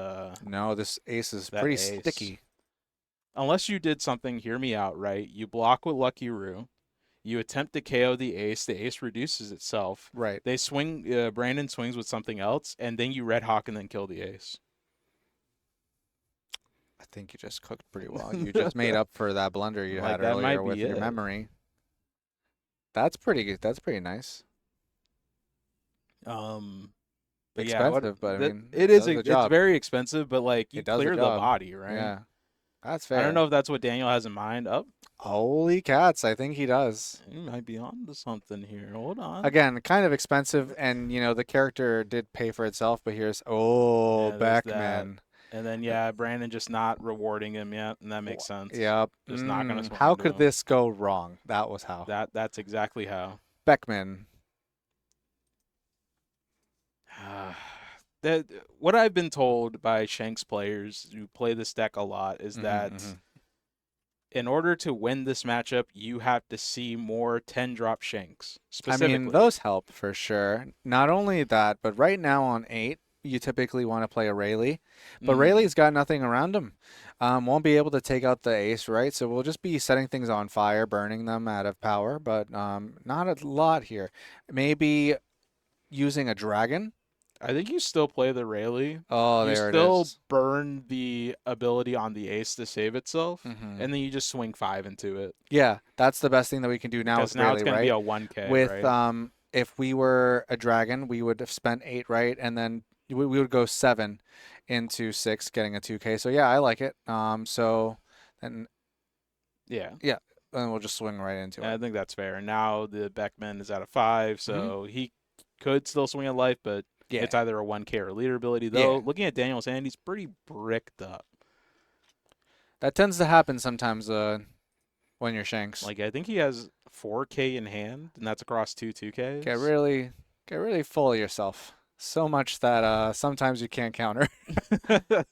No, this ace is pretty sticky. Unless you did something, hear me out, right? You block with Lucky Roo. You attempt to KO the ace reduces itself. Right. They swing, Brandon swings with something else, and then you Red Hawk and then kill the ace. I think you just cooked pretty well. You just made up for that blunder you had earlier with your memory. That's pretty good. That's pretty nice. But expensive, but I mean, it is. It's very expensive, but like you clear the body, right? Yeah, that's fair. I don't know if that's what Daniel has in mind. Oh, holy cats! I think he does. He might be on to something here. Hold on. Again, kind of expensive, and you know the character did pay for itself. But here's Beckman. And then Brandon just not rewarding him yet, and that makes sense. Yep. Just not gonna. How could this go wrong? That was how. That's exactly how. Beckman. What I've been told by Shanks players who play this deck a lot is that in order to win this matchup, you have to see more 10-drop Shanks. Specifically. I mean, those help for sure. Not only that, but right now on 8, you typically want to play a Rayleigh. But Rayleigh's got nothing around him. Won't be able to take out the ace, right? So we'll just be setting things on fire, burning them out of power, but not a lot here. Maybe using a dragon. I think you still play the Rayleigh. Oh, there it is. You still burn the ability on the ace to save itself, and then you just swing 5 into it. Yeah, that's the best thing that we can do now with now Rayleigh, it's going right? to be a 1K, with, right? If we were a dragon, we would have spent 8, right? And then we would go 7 into 6, getting a 2K. So, yeah, I like it. So, then... Yeah, and we'll just swing right into it. I think that's fair. And now the Beckman is at a 5, so he could still swing a life, but... Yeah. It's either a 1K or a leader ability. Though, looking at Daniel's hand, he's pretty bricked up. That tends to happen sometimes when you're Shanks. Like, I think he has 4K in hand, and that's across 2Ks. Get really full of yourself. So much that sometimes you can't counter.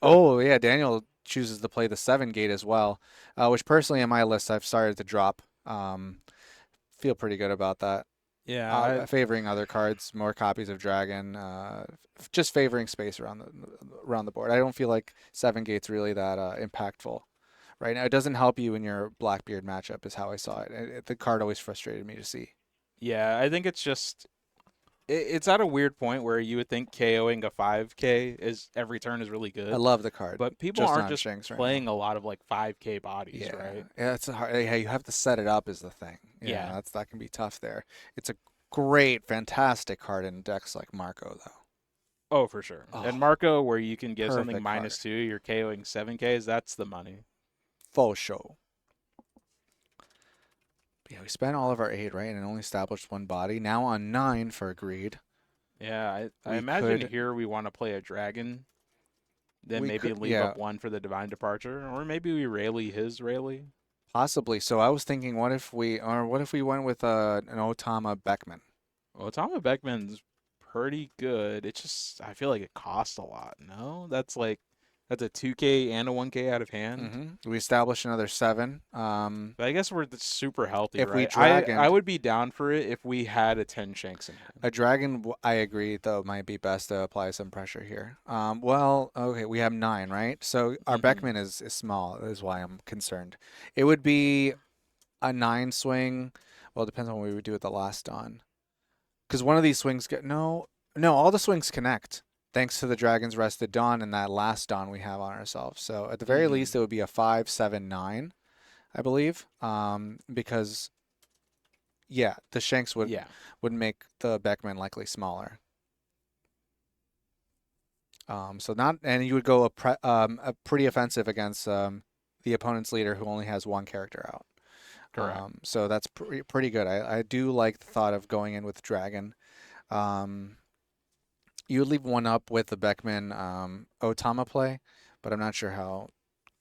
Oh, yeah, Daniel chooses to play the 7 gate as well, which personally in my list I've started to drop. Feel pretty good about that. Yeah, favoring other cards, more copies of Dragon, just favoring space around the board. I don't feel like 7 gate's really that impactful right now. It doesn't help you in your Blackbeard matchup, is how I saw it. The card always frustrated me to see. Yeah, I think it's just it's at a weird point where you would think KOing a 5K is every turn is really good. I love the card, but people aren't just playing a lot of like 5K bodies, right? Yeah, it's hard. Yeah, you have to set it up is the thing. Yeah, that can be tough there. It's a great, fantastic card in decks like Marco, though. Oh, for sure. And Marco, where you can give something card. -2, you're KOing 7Ks. That's the money. Full show. Yeah, we spent all of our 8, right, and only established 1 body. Now on 9 for Greed. Yeah, I imagine here we want to play a dragon, then maybe leave up 1 for the Divine Departure, or maybe we Rayleigh his Rayleigh. Possibly. So I was thinking, what if we went with an Otama Beckman? Otama Beckman's pretty good. It's just I feel like it costs a lot. No, that's a 2K and a 1K out of hand. We established another 7. But I guess we're super healthy. If right? we dragoned, I would be down for it if we had a 10 Shanks in hand. A dragon, I agree, though, might be best to apply some pressure here. Well, okay, we have 9, right? So our Beckman is small, is why I'm concerned. It would be a 9 swing. Well, it depends on what we would do with the last dawn. Because one of these swings no, all the swings connect. Thanks to the Dragon's Rested Dawn and that last Dawn we have on ourselves. So at the very least, it would be a 5, 7, 9, I believe. Because, the Shanks would make the Beckman likely smaller. And you would go a pretty offensive against the opponent's leader who only has 1 character out. Correct. So that's pretty good. I do like the thought of going in with Dragon. You would leave 1 up with the Beckman Otama play, but I'm not sure how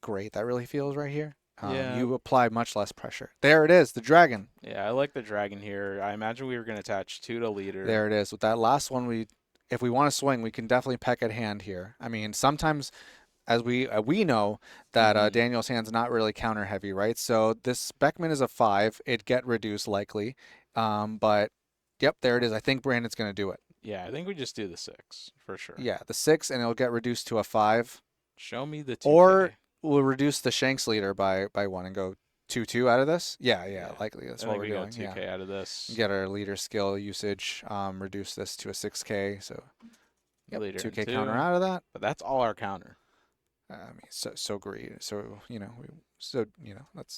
great that really feels right here. You apply much less pressure. There it is, the Dragon. Yeah, I like the Dragon here. I imagine we were going to attach 2 to leader. There it is. With that last one, if we want to swing, we can definitely peck at hand here. I mean, sometimes, as we know, that Daniel's hand's not really counter heavy, right? So this Beckman is a 5. It'd get reduced likely. But, yep, there it is. I think Brandon's going to do it. Yeah, I think we just do the 6 for sure. Yeah, the 6, and it'll get reduced to a 5. Show me the 2K. Or we'll reduce the Shanks leader by 1 and go 2-2 out of this? Yeah, Yeah. likely. That's I what think we're we doing. got 2K out of this. Get our leader skill usage, reduce this to a 6K. So, yep, Leader 2K in counter 2. out of that. But that's all our counter. I mean, so greed. So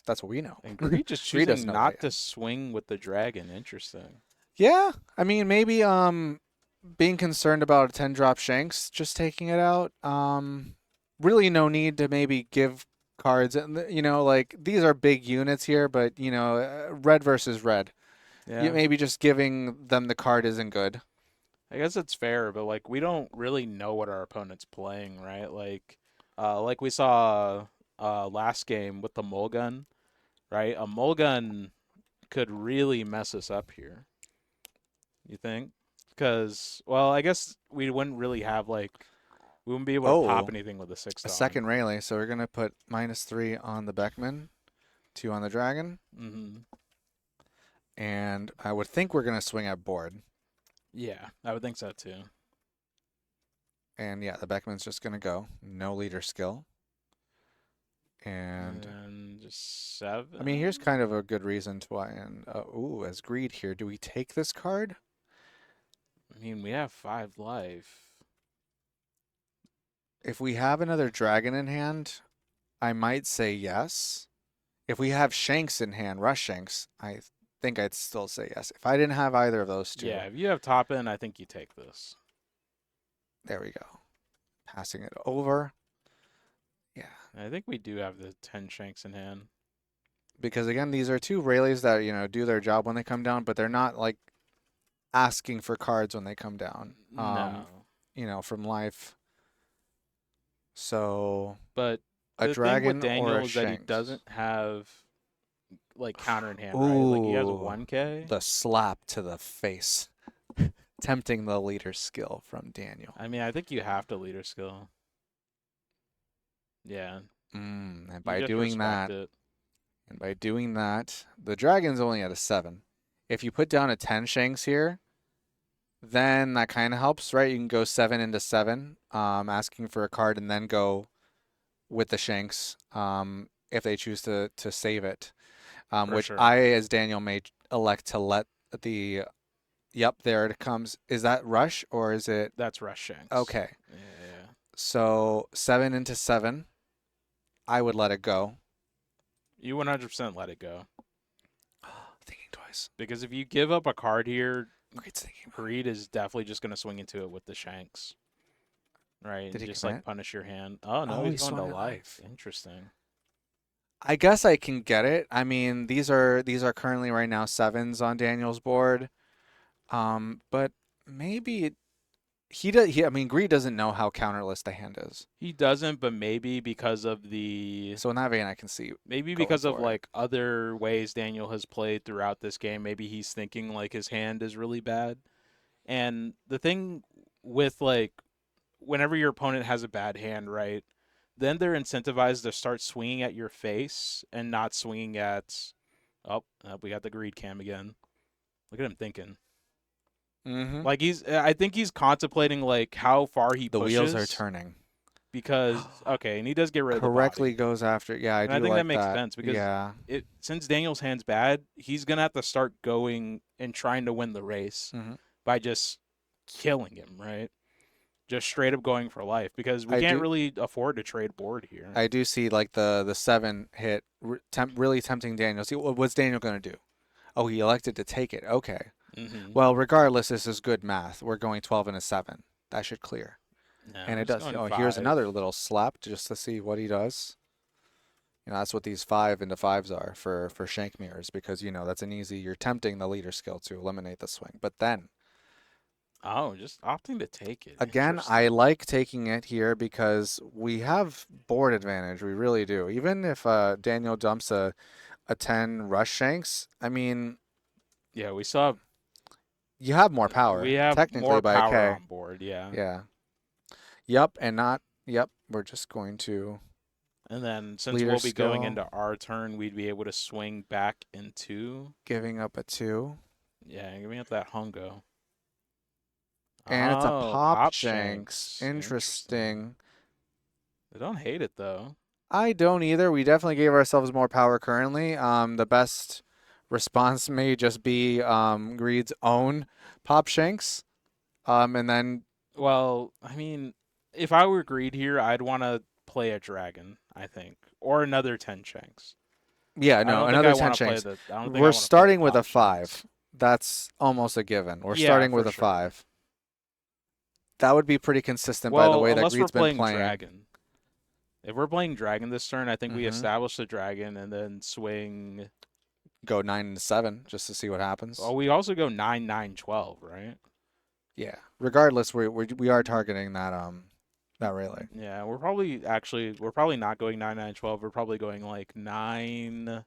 that's what we know. And Greed just Greed doesn't choosing know not that. to swing with the dragon. Interesting. Yeah, I mean maybe being concerned about a 10 drop Shanks, just taking it out. Really no need to maybe give cards. And like these are big units here, but red versus red. Yeah. Maybe just giving them the card isn't good. I guess it's fair, but like we don't really know what our opponent's playing, right? Like we saw last game with the Mulgun, right? A Mulgun could really mess us up here. You think? Because, well, I guess we wouldn't really have we wouldn't be able to pop anything with a 6 A star. second Rayleigh. So we're gonna put -3 on the Beckman, 2 on the Dragon, and I would think we're gonna swing at board. Yeah, I would think so too. And yeah, the Beckman's just gonna go. No leader skill. And just 7. I mean, here's kind of a good reason to why. And as greed here, do we take this card? I mean, we have 5 life. If we have another dragon in hand, I might say yes. If we have Shanks in hand, Rush Shanks, I think I'd still say yes. If I didn't have either of those two. Yeah, if you have top end, I think you take this. There we go. Passing it over. Yeah. I think we do have the 10 Shanks in hand. Because again, these are 2 Rayleighs that, do their job when they come down, but they're not like asking for cards when they come down. No. From life. So, but a dragon thing with Daniel or a is that he Shanks. doesn't have counter in hand, Ooh, right? Like he has 1K. The slap to the face. Tempting the leader skill from Daniel. I mean, I think you have to leader skill. Yeah. And by doing that, the dragon's only at a 7. If you put down a 10 Shanks here, then that kind of helps, right? You can go 7 into 7, asking for a card, and then go with the Shanks if they choose to save it. Which sure. I, as Daniel, may elect to let the... Yep, there it comes. Is that Rush or is it... That's Rush Shanks. Okay. Yeah. So 7 into 7, I would let it go. You 100% let it go. Thinking twice. Because if you give up a card here, Greed's thinking. Greed is definitely just going to swing into it with the Shanks. Right? Did he just commit? Punish your hand. Oh, no, he he's going to swung at life. Interesting. I guess I can get it. I mean, these are currently right now 7s on Daniel's board. But maybe I mean, Greed doesn't know how counterless the hand is. He doesn't, but maybe because of the... So in that vein, I can see. Maybe because of other ways Daniel has played throughout this game, maybe he's thinking his hand is really bad. And the thing with whenever your opponent has a bad hand, right, then they're incentivized to start swinging at your face and not swinging at... Oh, we got the Greed cam again. Look at him thinking. I think he's contemplating how far he pushes. The wheels are turning. Because and he does get rid of the correctly body. Goes after. Yeah, I think like that makes sense because since Daniel's hand's bad, he's gonna have to start going and trying to win the race by just killing him, right? Just straight up going for life because we can't really afford to trade board here. I do see the 7 hit really tempting Daniel. See, what's Daniel gonna do? Oh, he elected to take it. Okay. Well, regardless, this is good math. We're going 12 and a 7. That should clear. No, and it does. Here's another little slap just to see what he does. That's what these 5 into 5s are for Shank mirrors because, that's an easy... You're tempting the leader skill to eliminate the swing. But then... Oh, just opting to take it. Again, I like taking it here because we have board advantage. We really do. Even if Daniel dumps a 10 Rush Shanks, I mean... Yeah, we saw... You have more power. We have technically more by power a K. on board, yeah. Yeah. Yep, and not... Yep, we're just going to... And then since we'll be going into our turn, we'd be able to swing back into... Giving up a 2. Yeah, giving up that Hongo. And it's a pop Shanks. Interesting. I don't hate it, though. I don't either. We definitely gave ourselves more power currently. The best response may just be Greed's own Pop Shanks. And then Well, I mean, if I were Greed here, I'd want to play a dragon, I think, or another 10 Shanks. yeah, I no, don't think I another 10 want to play Shanks. the. I don't think I We're want to play the starting with a Pop Shanks. 5. That's almost a given. We're Yeah, starting for with a sure. 5. That would be pretty consistent by the Well, way that unless we're Greed's been playing playing. dragon. If we're playing dragon this turn, I think we Mhm. establish the dragon and then swing. Go 9 and 7 just to see what happens. Oh, we also go 9, 9, 12, right? Yeah. Regardless, we are targeting that Rayleigh. Yeah, we're probably not going 9, 9, 12. We're probably going like 9,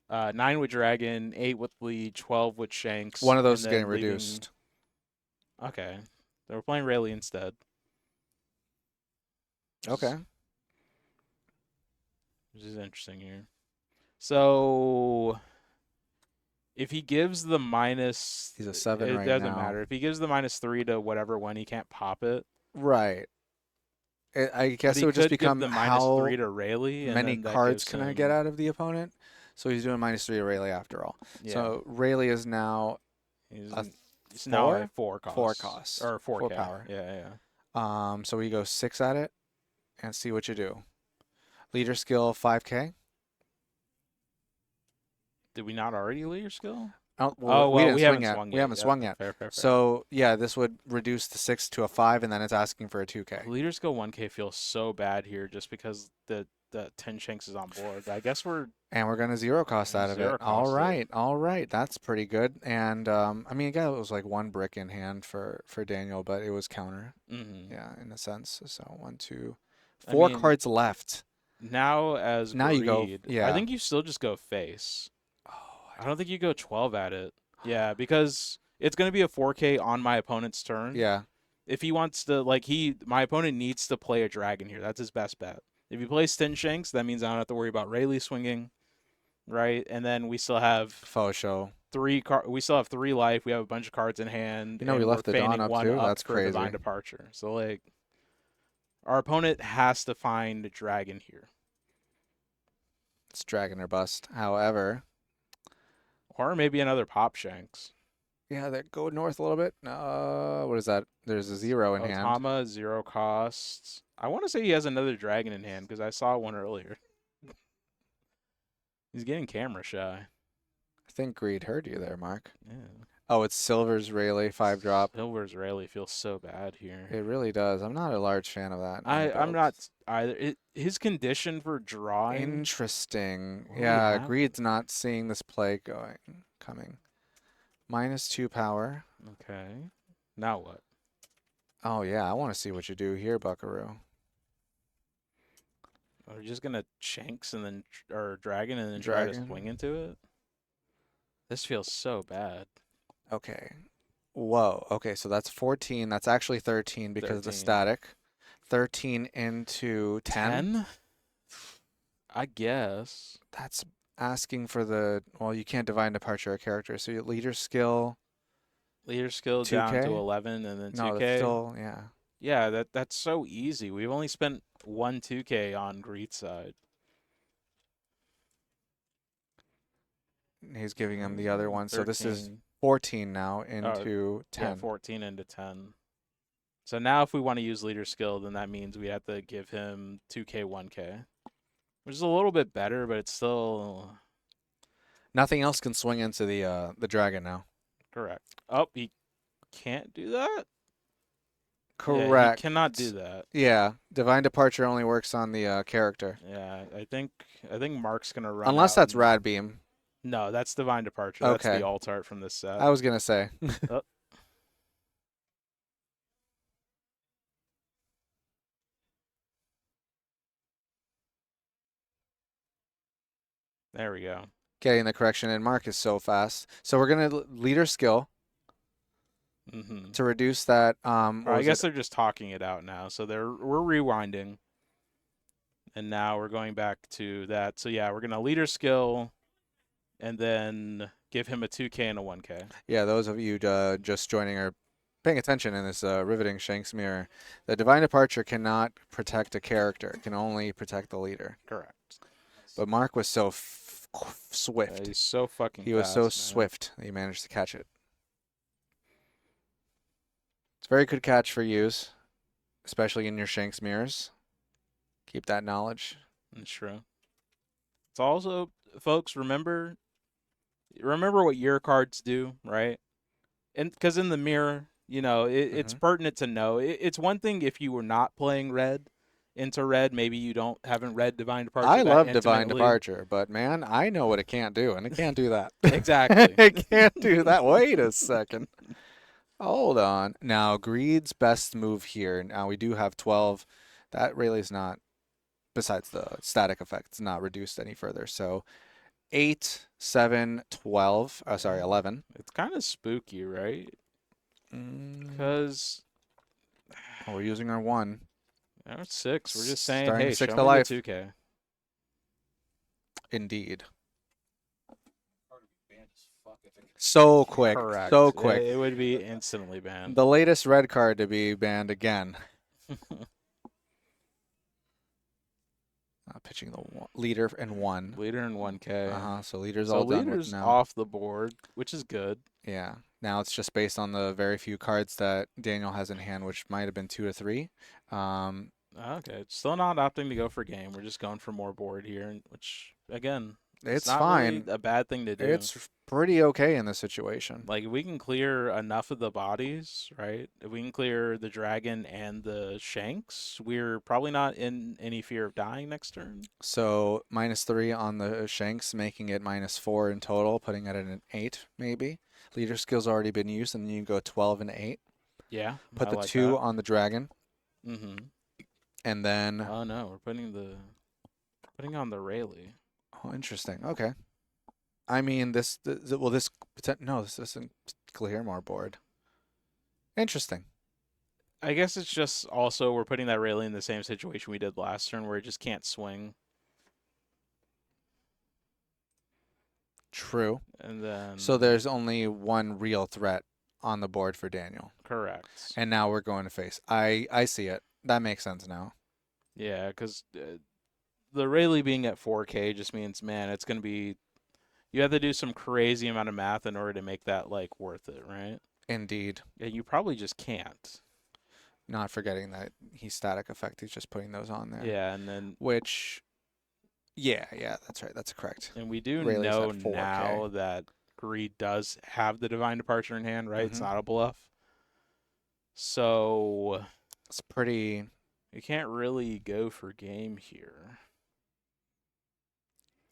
9 with dragon, 8 with Lee, 12 with Shanks. One of those is and getting then leaving- reduced. Okay, so we're playing Rayleigh instead. Okay. Which is interesting here. So if he gives the minus, He's a 7 it right doesn't now. matter. If he gives the -3 to whatever when he can't pop it, Right. I guess but he it would just could give become the how -3 to Rayleigh. And many then that cards gives can I him- get out of the opponent. So he's doing -3 to Rayleigh after all. Yeah, So Rayleigh is now he's, a he's now four? at 4 costs. 4 costs. Or 4 4 power. Yeah, yeah. So we go 6 at it and see what you do. Leader skill 5K. Did we not already lead your skill? Oh, Well, we didn't we swing haven't yet. swung yet. We haven't Yeah, swung yet. Fair. So yeah, this would reduce the 6 to a 5, and then it's asking for a 2K. Leader skill 1K feels so bad here just because the 10 Shanks is on board. I guess we're And we're gonna 0 cost out of Zero it. All cost it. right, that's pretty good. And I mean, again, it was like 1 brick in hand for Daniel, but it was counter. mhm. Yeah, in a sense. So 1, 2, I 4 mean, cards left. Now as Now you go- Greed, yeah. I think you still just go face. Oh, I don't think you go 12 at it. Yeah, because it's going to be a 4K on my opponent's turn. yeah. If he wants to, my opponent needs to play a dragon here. That's his best bet. If he plays 10 Shanks, that means I don't have to worry about Rayleigh swinging, right? And then we still have Faux show. 3 life. We have a bunch of cards in hand. You know, we and left we're the Dawn feigning up one too? up That's for crazy. Divine Departure. So our opponent has to find a dragon here. It's dragon or bust. However, Or maybe another Pop Shanks. yeah, that go north a little bit. What is that? There's a 0 in hand. Otama, 0 costs. I want to say he has another dragon in hand because I saw one earlier. He's getting camera shy. I think Greed heard you there, Mark. Yeah. Oh, it's Silver's Rayleigh 5 drop. Silver's Rayleigh feels so bad here. It really does. I'm not a large fan of that. I'm not either. His condition for drawing. Interesting. What do we Yeah, have? Greed's not seeing this play coming. -2 power. Okay. Now what? Oh yeah, I want to see what you do here, Buckaroo. Are we just gonna Shanks and then or dragon and then try to Dragon. swing into it? This feels so bad. Okay. Whoa. Okay, so that's 14. That's actually 13 because of the 13. static. 13 into 10. I guess. That's asking for the, well, you can't divine departure a character. So your leader skill. Leader skill down to 2K? 11 and then 2K. No, that's still, yeah. Yeah, that's so easy. We've only spent 1 2K on Greed's side. He's giving him the other one. So this is 13. 14 now into 10. Yeah, 14 into 10. So now if we want to use leader skill, then that means we have to give him 2K, 1K. Which is a little bit better, but it's still Nothing else can swing into the dragon now. correct. Oh, he can't do that? Yeah, Correct. he cannot do that. Yeah, divine departure only works on the character. Yeah, I think Mark's gonna run. Unless out that's and- rad beam. No, that's divine departure. That's Okay. the alt art from this set. I was gonna say. Oh. There we go. Getting the correction in. Mark is so fast. So we're gonna leader skill Mm-hmm. to reduce that. I guess they're just talking it out now. So we're rewinding, and now we're going back to that. So yeah, we're gonna leader skill, and then give him a 2K and a 1K. Yeah, those of you just joining are paying attention in this riveting Shanks mirror, the Divine Departure cannot protect a character. It can only protect the leader. Correct. But Mark was so swift. He's so fucking He was fast, so man. swift that he managed to catch it. It's a very good catch for use, especially in your Shanks mirrors. Keep that knowledge. That's true. It's also, folks, remember what your cards do, right? And because in the mirror, you know, it's pertinent to know. It's one thing if you were not playing red into red, maybe you haven't read Divine Departure. I love intimately. Divine Departure, but man, I know what it can't do, and it can't do that. Exactly. It can't do that. Wait a second. Hold on. Now, Greed's best move here. Now, we do have 12. That really is not, besides the static effect, it's not reduced any further. So 8, 7, 12. Oh, sorry, 11. It's kind of spooky, right? Because we're using our 1. Now it's 6. We're just saying, Starting hey, to 6 show to me life. the 2K. Indeed. So quick. Correct. So quick. It would be instantly banned. The latest red card to be banned again. Pitching the leader in 1. Leader in 1K. So leader's So all done leader's with now. off the board, which is good. Yeah. Now it's just based on the very few cards that Daniel has in hand, which might have been 2 to 3. Okay. Still not opting to go for game. We're just going for more board here, which, again, it's not fine. Really a bad thing to do. It's pretty okay in this situation. Like, if we can clear enough of the bodies, right? If we can clear the dragon and the Shanks, we're probably not in any fear of dying next turn. So -3 on the Shanks, making it -4 in total, putting it at an 8 maybe. Leader skill's already been used, and then you go 12 and 8. Yeah. Put I the like 2 that. on the dragon. And then Oh no, we're putting on the Rayleigh. oh, interesting. Okay. I mean, this doesn't clear more board. Interesting. I guess it's just also we're putting that Rayleigh in the same situation we did last turn where it just can't swing. True. And then So there's only one real threat on the board for Daniel. correct. And now we're going to face. I see it. That makes sense now. Yeah, because the Rayleigh being at 4K just means, man, it's going to be... You have to do some crazy amount of math in order to make that, like, worth it, right? Indeed. And you probably just can't. Not forgetting that he's static effect. He's just putting those on there. Yeah, and then... Which, yeah, that's right. That's correct. And we do Rayleigh's know at 4K. now that Greed does have the Divine Departure in hand, right? It's not a bluff. So... It's pretty... You can't really go for game here.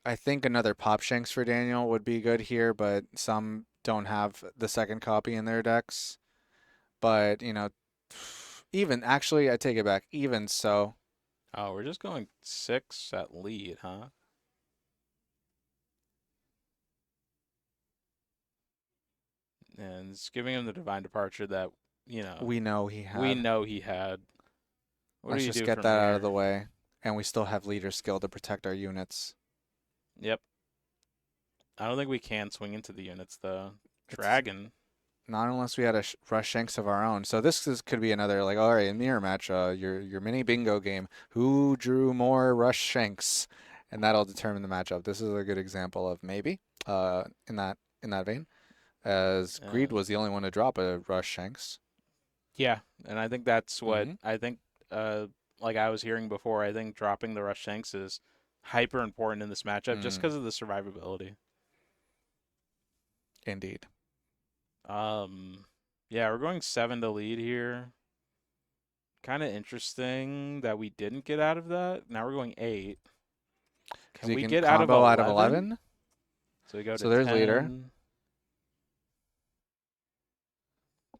I think another Pop Shanks for Daniel would be good here, but some don't have the second copy in their decks. But, you know, even, actually, I take it back. Even so. Oh, we're just going 6 at lead, huh? And it's giving him the Divine Departure that, you know... We know he had. We know he had. What Let's do you just do get from that out here? of the way. And we still have leader skill to protect our units. Yep. I don't think we can swing into the units, though. Dragon. Not unless we had a rush Shanks of our own. So this could be another, like, all right, mirror match, your mini bingo game. Who drew more rush Shanks? And that'll determine the matchup. This is a good example of maybe in that vein, as Greed was the only one to drop a rush Shanks. Yeah, and I think that's what I think. Like I was hearing before, I think dropping the rush Shanks is hyper important in this matchup just because of the survivability. Indeed. Yeah, we're going 7 to lead here. Kind of interesting that we didn't get out of that. Now we're going 8. Can we get out of 11? So we go to so there's 10, leader.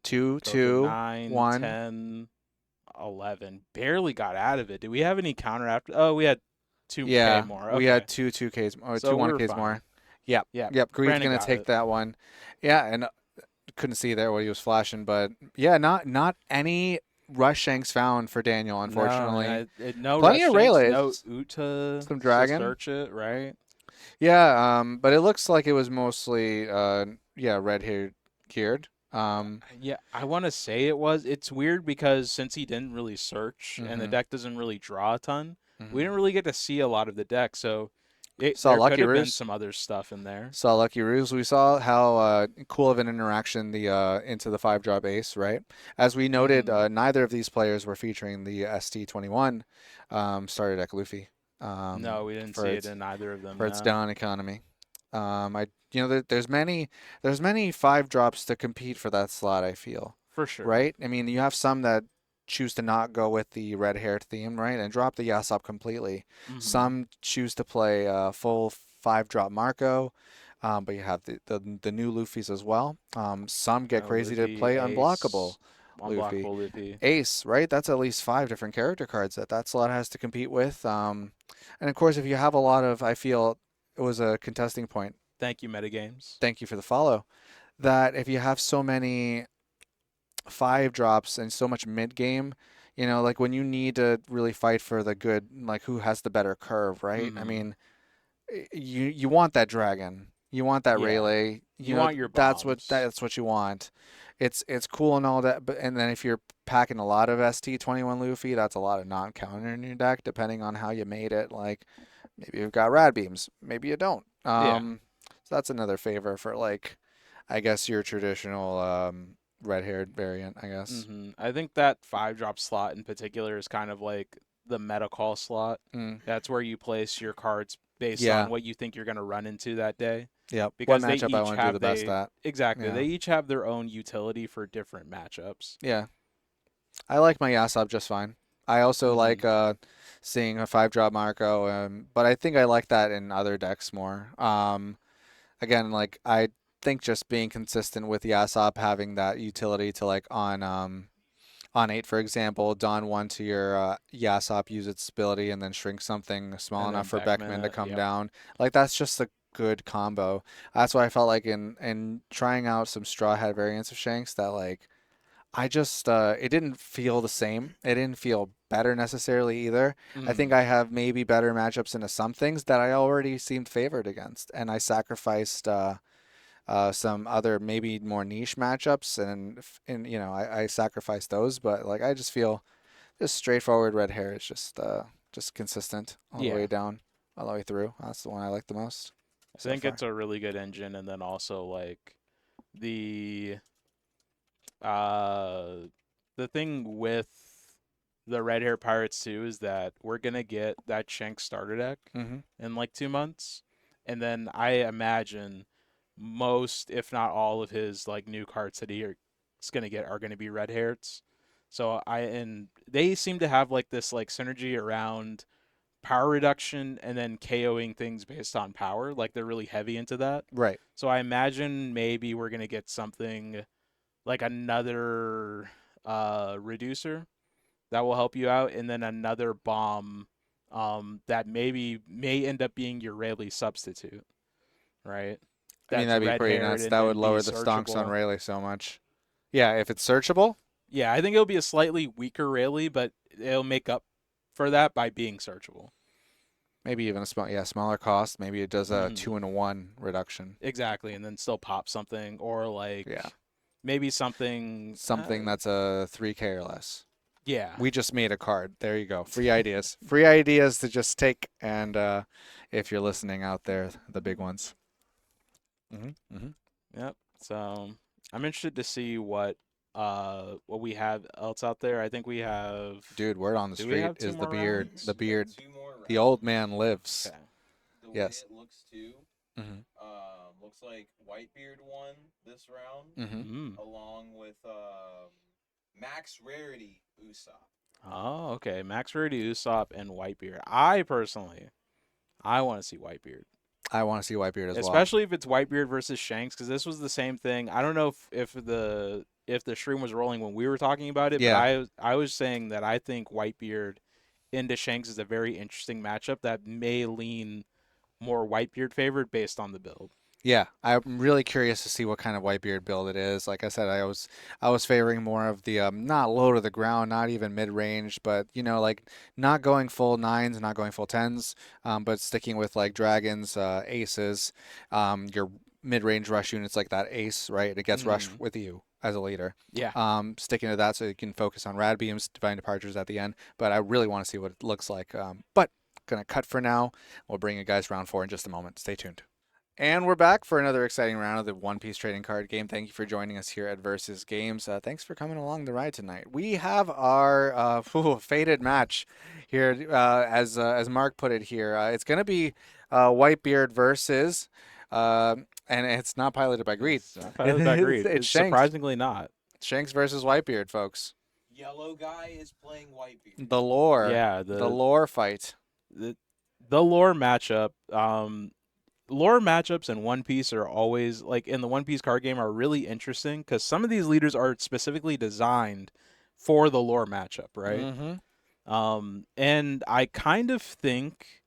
2, 2, 9, 1. 10, 11. Barely got out of it. Did we have any counter after? Oh, we had 2K more. Okay. We had 2 2Ks or So 2 we were 1Ks fine. more. Yep. Yeah. Greed's Brandon gonna got take it. that one. Yeah, and couldn't see there what he was flashing, but yeah, not any rush Shanks found for Daniel, unfortunately. No Plenty rush of Shanks, Rayleighs. no Uta. Some dragon. To search it, right? Yeah, but it looks like it was mostly red-haired geared. Yeah, I want to say it was. It's weird because since he didn't really search and the Mhm. deck doesn't really draw a ton, we Mhm. didn't really get to see a lot of the deck. So Saw there could Lucky have been Ruse. some other stuff in there. Saw Lucky Ruse. We saw how cool of an interaction the into the 5-drop ace, right? As we noted, neither of these players were featuring the ST21 starter deck Luffy. No, we didn't see it in either of them. For its No. down economy. There's many 5-drops to compete for that slot, I feel. For sure. Right? I mean, you have some that choose to not go with the red-haired theme, right, and drop the Usopp completely. Some choose to play full 5-drop Marco, but you have the new Luffys as well. Some get crazy to Luffy, play Ace, unblockable Luffy. Unblockable Luffy. Ace, right? That's at least 5 different character cards that slot has to compete with. And of course, if you have a lot of, I feel it was a contesting point. Thank you, Metagames. Thank you for the follow. That if you have so many 5-drops and so much mid game, like when you need to really fight for the good, like who has the better curve, right? I mean, you want that dragon, you want that Rayleigh, you want your bombs. That's what you want. It's cool and all that, but and then if you're packing a lot of ST21 Luffy, that's a lot of non-counter in your deck, depending on how you made it. Like maybe you've got rad beams, maybe you don't. So that's another favor for like, I guess your traditional red-haired variant, I guess. I think that 5-drop slot in particular is kind of like the meta call slot. That's where you place your cards based on what you think you're going to run into that day. Yeah, because what matchup I want to do the best at. Exactly. They each have their own utility for different matchups. Yeah. I like my Usopp just fine. I also like seeing a 5-drop Marco, but I think I like that in other decks more. Again, like I think just being consistent with Usopp having that utility to like on 8, for example, Don 1 to your Usopp, use its ability and then shrink something small enough for Beckman to come down. Like that's just a good combo. That's why I felt like in trying out some Straw Hat variants of Shanks that like I just it didn't feel the same. It didn't feel better necessarily either. I think I have maybe better matchups into some things that I already seemed favored against, and I sacrificed some other maybe more niche matchups, and I sacrificed those. But like I just feel just straightforward red hair is just consistent all the way down, all the way through. That's the one I like the most. I think it's a really good engine, and then also like the thing with the Red Hair Pirates too is that we're gonna get that Shanks starter deck in like 2 months, and then I imagine most, if not all, of his like new cards that he is gonna get are gonna be red hairs. So and they seem to have like this like synergy around power reduction and then KOing things based on power. Like they're really heavy into that. Right. So I imagine maybe we're gonna get something like another reducer that will help you out, and then another bomb that may end up being your Rayleigh substitute, right? I mean, that'd be pretty nuts. That would lower the stonks on Rayleigh so much. Yeah, if it's searchable. Yeah, I think it'll be a slightly weaker Rayleigh, but it'll make up for that by being searchable. Maybe even a smaller cost. Maybe it does a 2-in-1 reduction. Exactly, and then still pop something, or like maybe something that's a 3K or less. Yeah. We just made a card. There you go. Free ideas. Free ideas to just take. And if you're listening out there, the big ones. Yep. So I'm interested to see what we have else out there. I think we have. Dude, word on the street is the beard. Rounds? The beard. The rounds. old man lives. Okay. The way Yes. it looks too. Looks like Whitebeard won this round, along with Max Rarity Usopp. Oh, okay. Max Rarity Usopp and Whitebeard. I personally want to see Whitebeard. I want to see Whitebeard as well. Especially if it's Whitebeard versus Shanks, because this was the same thing. I don't know if the stream was rolling when we were talking about it, but I was saying that I think Whitebeard into Shanks is a very interesting matchup that may lean more Whitebeard favored based on the build. Yeah, I'm really curious to see what kind of Whitebeard build it is. Like I said, I was favoring more of the not low to the ground, not even mid range, but like not going full 9s, not going full 10s, but sticking with like dragons, aces, your mid range rush units like that ace, right? It gets rushed with you. as a leader. Yeah. Sticking to that so you can focus on rad beams, divine departures at the end. But I really want to see what it looks like. But gonna cut for now. We'll bring you guys round 4 in just a moment. Stay tuned. And we're back for another exciting round of the One Piece trading card game. Thank you for joining us here at Versus Games. Thanks for coming along the ride tonight. We have our fated match here, as Mark put it here. It's going to be Whitebeard versus, and it's not piloted by Greed. It's not piloted by Greed. It's It's Shanks. surprisingly not. Shanks versus Whitebeard, folks. Yellow guy is playing Whitebeard. The lore. Yeah, the lore fight. The lore matchup. Lore matchups in One Piece are always, like in the One Piece card game, are really interesting because some of these leaders are specifically designed for the lore matchup, right? Mm-hmm. And I kind of think,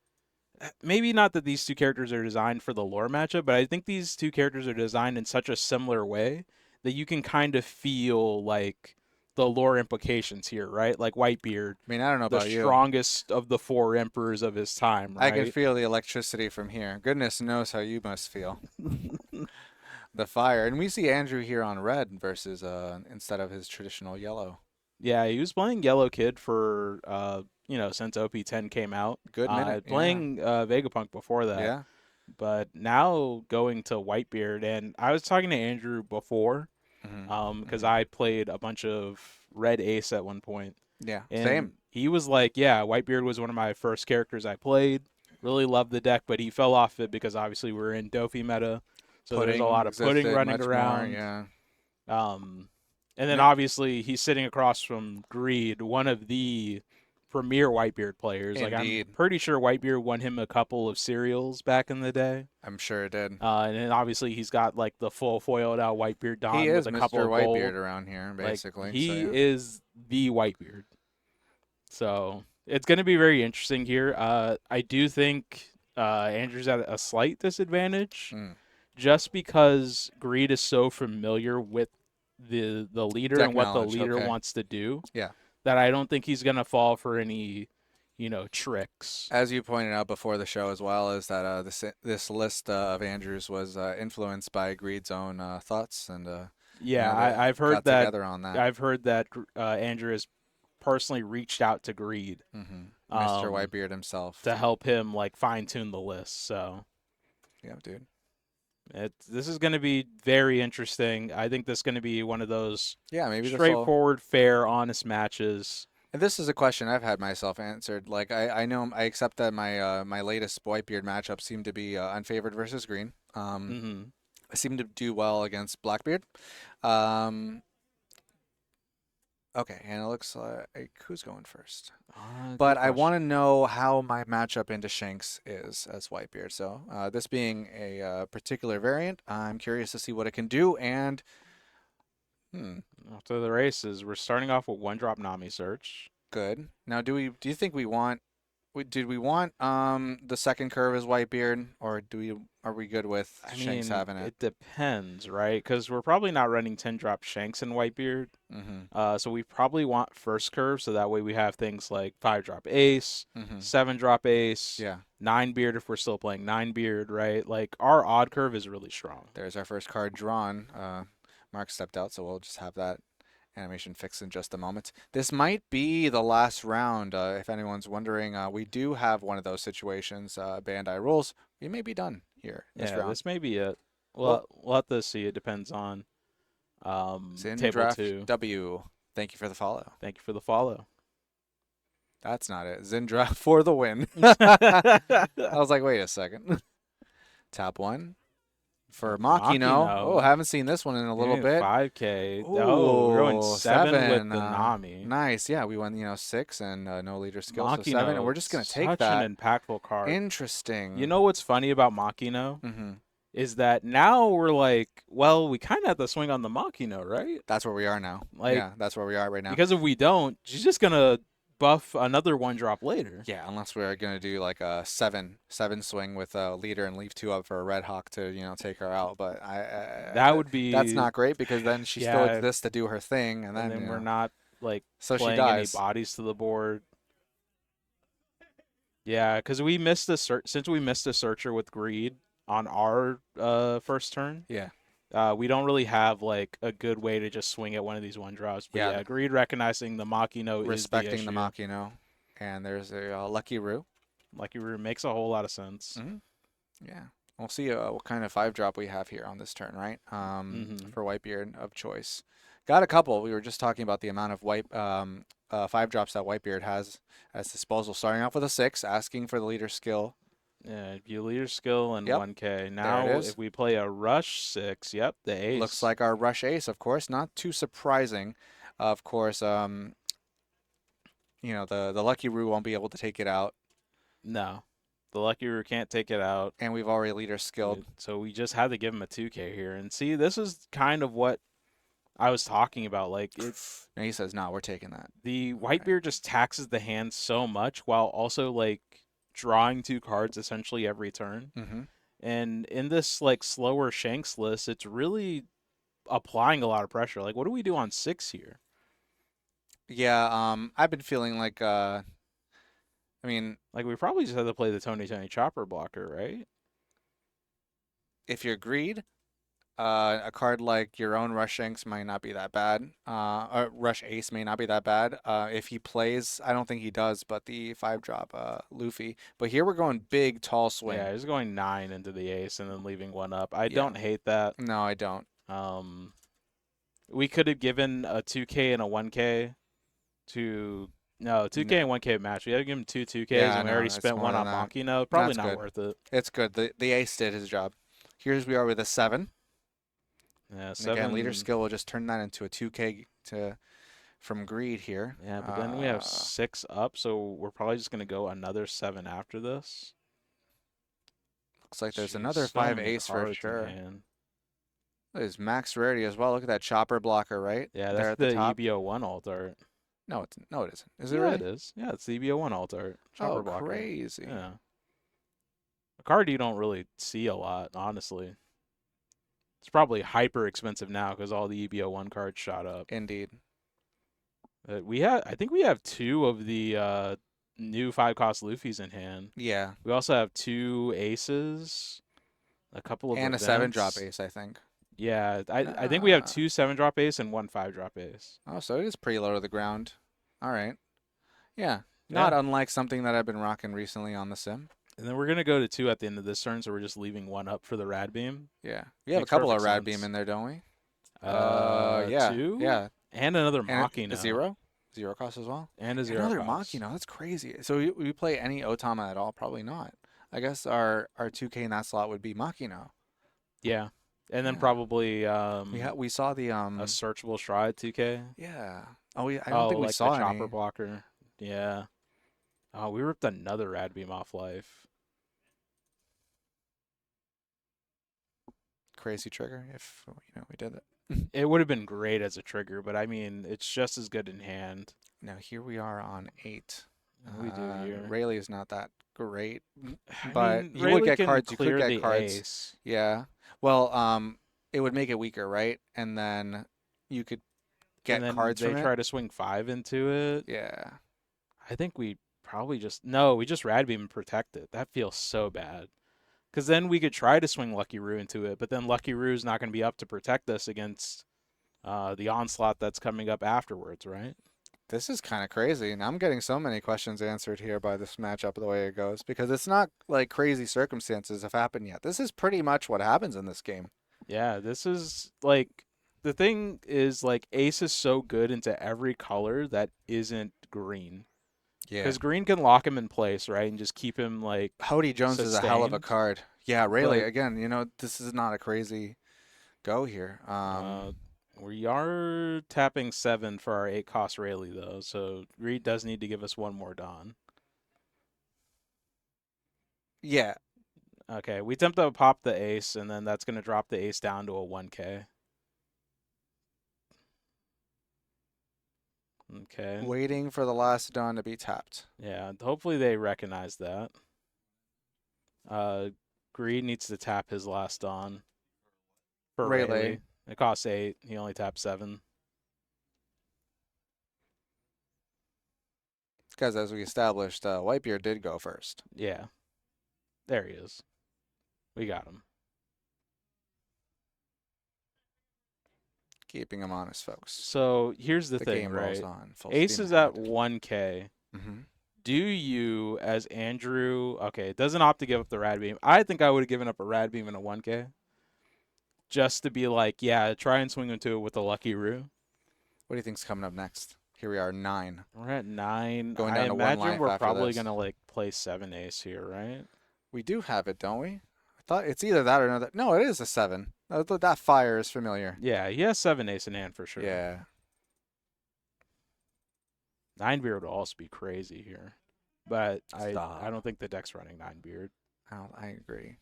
maybe not that these two characters are designed for the lore matchup, but I think these two characters are designed in such a similar way that you can kind of feel like the lore implications here, right? Like Whitebeard, I mean, I don't know the about you. strongest of the 4 emperors of his time, right? I can feel the electricity from here. Goodness knows how you must feel. The fire. And we see Andrew here on red versus instead of his traditional yellow. Yeah, he was playing Yellow Kid for since OP10 came out. Good minute. Playing Vegapunk before that. Yeah. But now going to Whitebeard, and I was talking to Andrew before, because I played a bunch of Red Ace at one point. Yeah, and same. He was like, yeah, Whitebeard was one of my first characters I played. Really loved the deck, but he fell off it because obviously we're in Doffy meta, so there's a lot of pudding running around. More, yeah. And then obviously he's sitting across from Greed, one of the premier Whitebeard players. Indeed. Like I'm pretty sure Whitebeard won him a couple of serials back in the day. I'm sure it did. And then obviously he's got like the full foiled out Whitebeard Don he with is a couple Mr. of Whitebeard gold. around here, basically. Like, he is the Whitebeard. So it's going to be very interesting here. I do think Andrew's at a slight disadvantage just because Greed is so familiar with the leader Deck and what knowledge, the leader okay. wants to do. Yeah. That I don't think he's going to fall for any, tricks. As you pointed out before the show as well, is that this list of Andrews was influenced by Greed's own thoughts and I've heard got that. together on that. I've heard that Andrew has personally reached out to Greed, Mr. Whitebeard himself, to help him like fine tune the list. So, yeah, dude. This is going to be very interesting. I think this is going to be one of those maybe straightforward, fair, honest matches. And this is a question I've had myself answered. Like I know I accept that my latest Whitebeard matchups seem to be unfavored versus green. I seem to do well against Blackbeard. Okay, and it looks like who's going first? But I want to know how my matchup into Shanks is as Whitebeard. So this being a particular variant, I'm curious to see what it can do. And after the races, we're starting off with 1-drop Nami search. Good. Now, do you think we want? Did we want the second curve as Whitebeard, or are we good with Shanks having it? It depends, right? Because we're probably not running 10-drop Shanks and Whitebeard. So we probably want first curve, so that way we have things like 5-drop Ace, 7-drop Ace, 9-beard if we're still playing 9-beard, right? Like our odd curve is really strong. There's our first card drawn. Mark stepped out, so we'll just have that animation fixed in just a moment. This might be the last round. If anyone's wondering, we do have one of those situations. Bandai rules. We may be done here this round. This may be it. We'll have to see. It depends on table 2. W. Thank you for the follow. Thank you for the follow. That's not it. Zindra for the win. I was like, wait a second. Tap 1. For Makino. Oh, haven't seen this one in a little bit. 5K. Ooh, we're going 7 with the Nami. Nice. Yeah, we went 6 and no leader skill, so Makino, 7. And we're just going to take that. Such an impactful card. Interesting. You know what's funny about Makino? Is that now we're like, well, we kind of have to swing on the Makino, right? That's where we are now. Yeah, that's where we are right now. Because if we don't, she's just going to buff another 1-drop later. Yeah, unless we're gonna do like a 7 swing with a leader and leave 2 up for a Red Hawk to take her out. But that's not great because then she still exists to do her thing, and then we're not like so playing she dies. Any bodies to the board. Yeah, because we missed since we missed a searcher with Greed on our first turn. Yeah, We don't really have like a good way to just swing at one of these one drops. But yeah, Greed recognizing the Machino respecting is the issue. Machino, and there's a Lucky Roo. Lucky Roo makes a whole lot of sense. Yeah, we'll see what kind of 5-drop we have here on this turn, right? For Whitebeard of choice. Got a couple. We were just talking about the amount of 5-drops that Whitebeard has at his disposal. Starting off with a 6, asking for the leader skill. Yeah, you leader skill and 1K. Now, if we play a rush 6, the ace. Looks like our rush ace, of course. Not too surprising. Of course, you know, the Lucky Roo won't be able to take it out. No. The Lucky Roo can't take it out. And we've already leader skilled. So we just had to give him a 2K here. And see, this is kind of what I was talking about. Like, it's... And he says, no, we're taking that. The Whitebeard just taxes the hand so much while also, like, drawing 2 cards essentially every turn. And in this, like, slower Shanks list, it's really applying a lot of pressure. Like, what do we do on 6 here? Yeah, I've been feeling like... I mean, like, we probably just have to play the Tony Chopper blocker, right? If you're Greed, a card like your own Rush Shanks might not be that bad. Rush Ace may not be that bad. If he plays, I don't think he does, but the 5-drop Luffy. But here we're going big, tall swing. Yeah, he's going 9 into the ace and then leaving 1 up. I don't hate that. No, I don't. We could have given a 2K and a 1K to... No, 2K and 1K match. We had to give him 2 2Ks, and we already spent 1 on Machino. Probably not worth it. It's good. The ace did his job. Here's we are with a 7. Yeah, 7. Again, leader skill will just turn that into a 2K from Greed here. Yeah, but then we have 6 up, so we're probably just going to go another 7 after this. Looks like there's another 5 ace for sure. There's max rarity as well. Look at that chopper blocker, right? Yeah, that's the EBO1 alt art. No, it isn't. Is it really? It is. Yeah, it's the EBO1 alt art. Chopper blocker. Crazy. Yeah. A card you don't really see a lot, honestly. It's probably hyper expensive now because all the EBO1 cards shot up. Indeed. I think we have 2 of the new 5-cost Luffys in hand. Yeah. We also have 2 aces, a couple of events. A 7-drop ace, I think. Yeah, I think we have 2 7-drop ace and 1 5-drop ace. Oh, so it is pretty low to the ground. All right. Yeah. Not unlike something that I've been rocking recently on the sim. And then we're going to go to 2 at the end of this turn, so we're just leaving 1 up for the Rad Beam. Yeah. We have a couple of Rad Beam in there, don't we? Yeah. 2? Yeah. And another Machino. A 0? 0 cost as well? And a 0 Another cost. Machino. That's crazy. So we play any Otama at all? Probably not. I guess our 2K in that slot would be Machino. Yeah. And then probably we saw the a searchable Shroud 2K. Yeah. Oh, I don't think we saw the any. chopper blocker. Yeah. Oh, we ripped another Rad Beam off life. Crazy trigger if we did it. It would have been great as a trigger, but I mean it's just as good in hand. Now here we are on 8. We do here. Rayleigh is not that great, but you would get cards. You could get cards. Ace. Yeah. Well, it would make it weaker, right? And then you could get cards from it. They try to swing 5 into it. Yeah. I think we probably we just Rad Beam and protect it. That feels so bad. Because then we could try to swing Lucky Roo into it, but then Lucky Roo's not going to be up to protect us against the onslaught that's coming up afterwards, right? This is kind of crazy, and I'm getting so many questions answered here by this matchup the way it goes, because it's not like crazy circumstances have happened yet. This is pretty much what happens in this game. Yeah, this is like, the thing is, like, Ace is so good into every color that isn't green. Yeah. Because green can lock him in place, right, and just keep him, like, Hody Jones is a hell of a card. Yeah, Rayleigh, again, this is not a crazy go here. We are tapping 7 for our 8-cost Rayleigh, though, so Reed does need to give us 1 more Dawn. Yeah. Okay, we attempt to pop the ace, and then that's going to drop the ace down to a 1K. Okay. Waiting for the last Dawn to be tapped. Yeah, hopefully they recognize that. Greed needs to tap his last Dawn for Rayleigh. It costs 8. He only tapped 7. Because as we established, Whitebeard did go first. Yeah. There he is. We got him. Keeping them honest, folks. So here's the thing, game right? rolls on. Full Ace steam is at ahead. 1K. Mm-hmm. Do you, as Andrew, okay, it doesn't opt to give up the Rad Beam. I think I would have given up a Rad Beam and a 1K. Just to be like, yeah, try and swing into it with a Lucky Roo. What do you think's coming up next? Here we are, 9. We're at 9. Going down I to 1 imagine life we're after probably this. going to, like, play 7 Ace here, right? We do have it, don't we? I thought it's either that or another. No, it is a 7. That fire is familiar. Yeah, he has 7 Ace in hand for sure. Yeah. 9 Beard would also be crazy here. But I Stop. don't think the deck's running 9 Beard. I agree.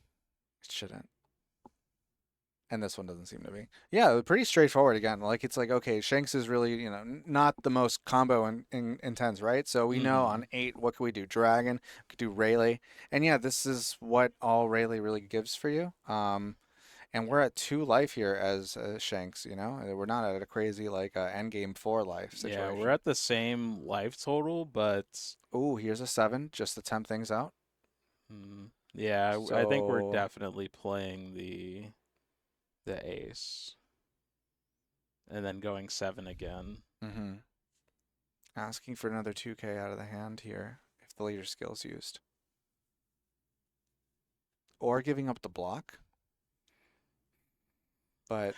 It shouldn't. And this one doesn't seem to be. Yeah, pretty straightforward again. Like, it's like, okay, Shanks is really, not the most combo intense, right? So we know on 8, what can we do? Dragon, we could do Rayleigh. And yeah, this is what all Rayleigh really gives for you. And we're at 2 life here as Shanks, We're not at a crazy, like, endgame 4 life situation. Yeah, we're at the same life total, but... Ooh, here's a 7, just to tempt things out. Yeah, I think we're So- definitely playing the Ace. And then going 7 again. Mm-hmm. Asking for another 2K out of the hand here, if the leader skill's used. Or giving up the block. But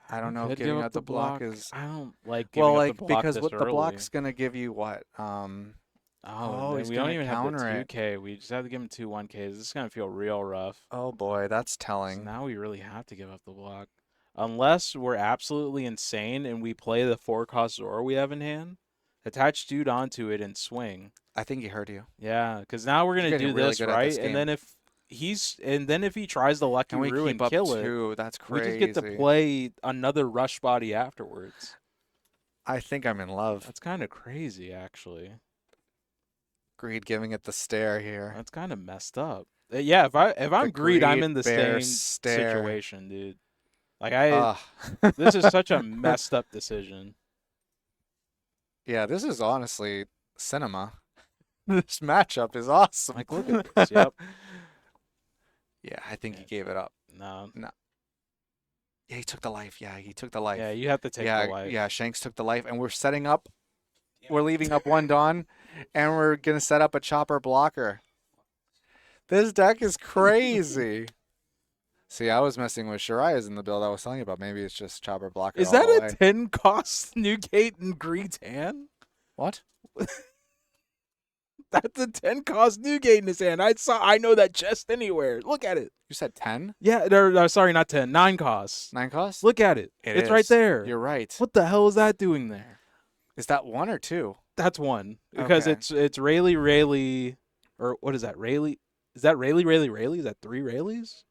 I don't know if Could give giving up up the block is... I don't like giving Well, up like, the block because this what the early. block's going to give you what? Oh, he's we don't gonna even have the counter it. 2K. We just have to give him 2 1Ks. This is going to feel real rough. Oh boy, that's So telling. now we really have to give up the block. Unless we're absolutely insane and we play the 4-cost Zora we have in hand, attach dude onto it and swing. I think he heard you. Yeah, because now we're You're going to getting do really this, good at right? this And then if he tries the Lucky And we Roo keep and up kill it, 2. That's we crazy. just get to play another rush body afterwards. I think I'm in love. That's kind of crazy, actually. Greed giving it the stare here. That's kind of messed up. Yeah, if I'm Greed, I'm Greed in the bear same stare. situation, dude. Like Ugh. this is such a messed up decision. Yeah, this is honestly cinema. This matchup is awesome. Like, look at this. Yep. Yeah, I think he gave it up. No. Yeah, he took the life. Yeah, he took the life. Yeah, you have to take the life. Yeah, Shanks took the life, and we're setting up. We're leaving up 1 Dawn, and we're going to set up a chopper blocker. This deck is crazy. See, I was messing with Shariah's in the build I was telling you about. Maybe it's just chopper blocker. Is all that the a way. 10-cost Newgate and Greed's hand? What? That's a 10-cost Newgate in his hand. I know that chest anywhere. Look at it. You said 10? Yeah, no, sorry, not 10. 9 costs. 9 costs? Look at it. It It's right is. there. You're right. What the hell is that doing there? Is that 1 or 2? That's 1 because Okay. it's Rayleigh, or what is that? Rayleigh? Is that Rayleigh? Is that 3 Rayleighs?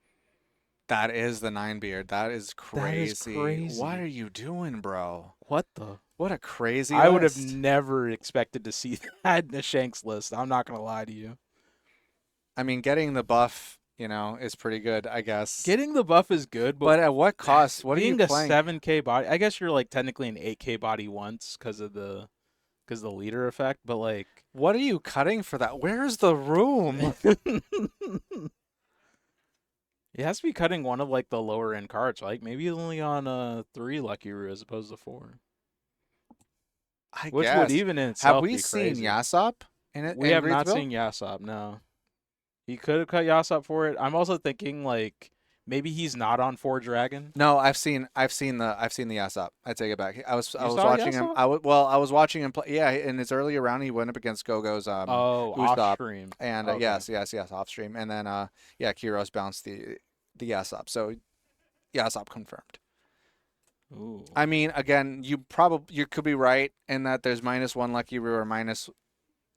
That is the 9 beard. That is crazy. crazy. What are you doing, bro? What the? What a crazy I would have list. never expected to see that in a Shanks list. I'm not gonna lie to you. I mean, getting the buff, is pretty good, I guess. Getting the buff is good, But at what cost? What are being you a playing? 7K body, I guess you're like technically an 8K body once because the leader effect. But like, What are you cutting for that? Where's the room? it has to be cutting one of like the lower end cards. Like maybe he's only on 3 Lucky Roo as opposed to 4, which guess. would even in itself Have we be seen crazy. Yasop in it? We in have not Greedsville? seen Yasop. No, he could have cut Yasop for it. I'm also thinking like maybe he's not on 4 Dragon. No, I've seen the Yasop. I take it back. I was saw watching him. Yasop? I was watching him play. Yeah, in his earlier round, he went up against Gogo's Off Usopp. stream. And Okay. yes, off stream. And then Kiros bounced the Yasop. So Yasop confirmed. Ooh. I mean, again, you could be right in that there's -1 Lucky Roo or minus.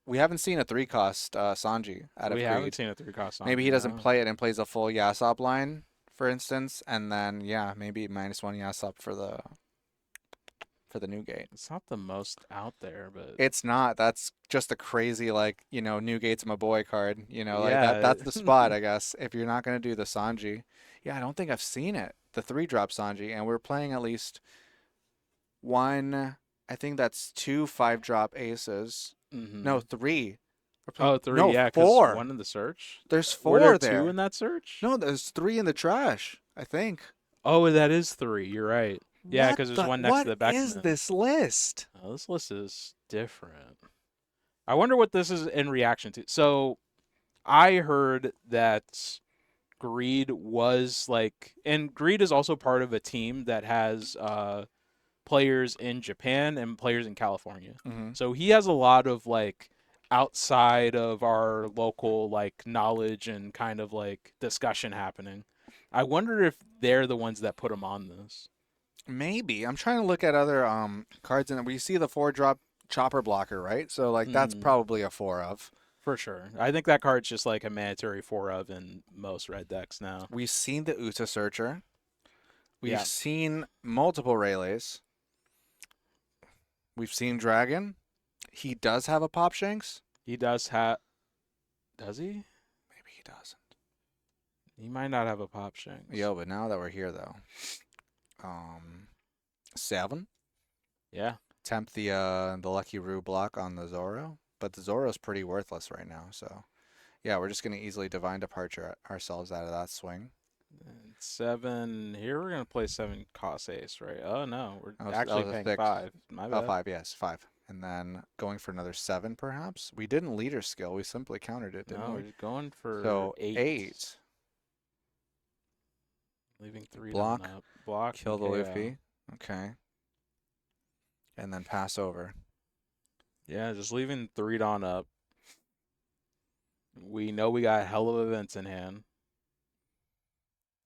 We haven't seen a 3-cost Sanji out of We Greed. haven't seen a 3-cost. Maybe he doesn't no. play it and plays a full Yasop line, for instance, and then maybe -1 Yasop for the Newgate. It's not the most out there, but It's not. That's just a crazy Newgate's my boy card. Yeah. That's the spot, I guess. If you're not gonna do the Sanji, I don't think I've seen it. The 3-drop Sanji, and we're playing at least 1. I think that's 2 5-drop aces. No, 3. We're playing, 3. No, Yeah, 'cause 4. 1 in the search. There's Were 4 there there. 2 in that search? No, there's 3 in the trash. I think. Oh, that is 3. You're right. Yeah, because there's one next to the back. What is this list? Oh, this list is different. I wonder what this is in reaction to. So, I heard that Greed was like, and Greed is also part of a team that has players in Japan and players in California. So he has a lot of like outside of our local like knowledge and kind of like discussion happening. I wonder if they're the ones that put him on this. Maybe. I'm trying to look at other cards in it. We see the 4-drop chopper blocker, right? So like that's probably a 4 of. For sure. I think that card's just like a mandatory 4 of in most red decks now. We've seen the Uta Searcher. We've seen multiple Rayleighs. We've seen Dragon. He does have a Pop Shanks. He does have... Does he? Maybe he doesn't. He might not have a Pop Shanks. Yo, but now that we're here, though. 7. Yeah. Tempt the Lucky Roo block on the Zoro. But the Zoro's pretty worthless right now, so... Yeah, we're just going to easily Divine Departure ourselves out of that swing. 7. Here we're going to play 7 cost ace, right? Oh, no. We're actually paying 5. My bad. Oh, 5, yes. 5. And then going for another 7, perhaps? We didn't leader skill. We simply countered it, didn't we? We're going for 8. Leaving 3 block. down up. Block. Kill the Luffy. Okay. And then pass over. Yeah, just leaving 3 down up. We know we got a hell of events in hand.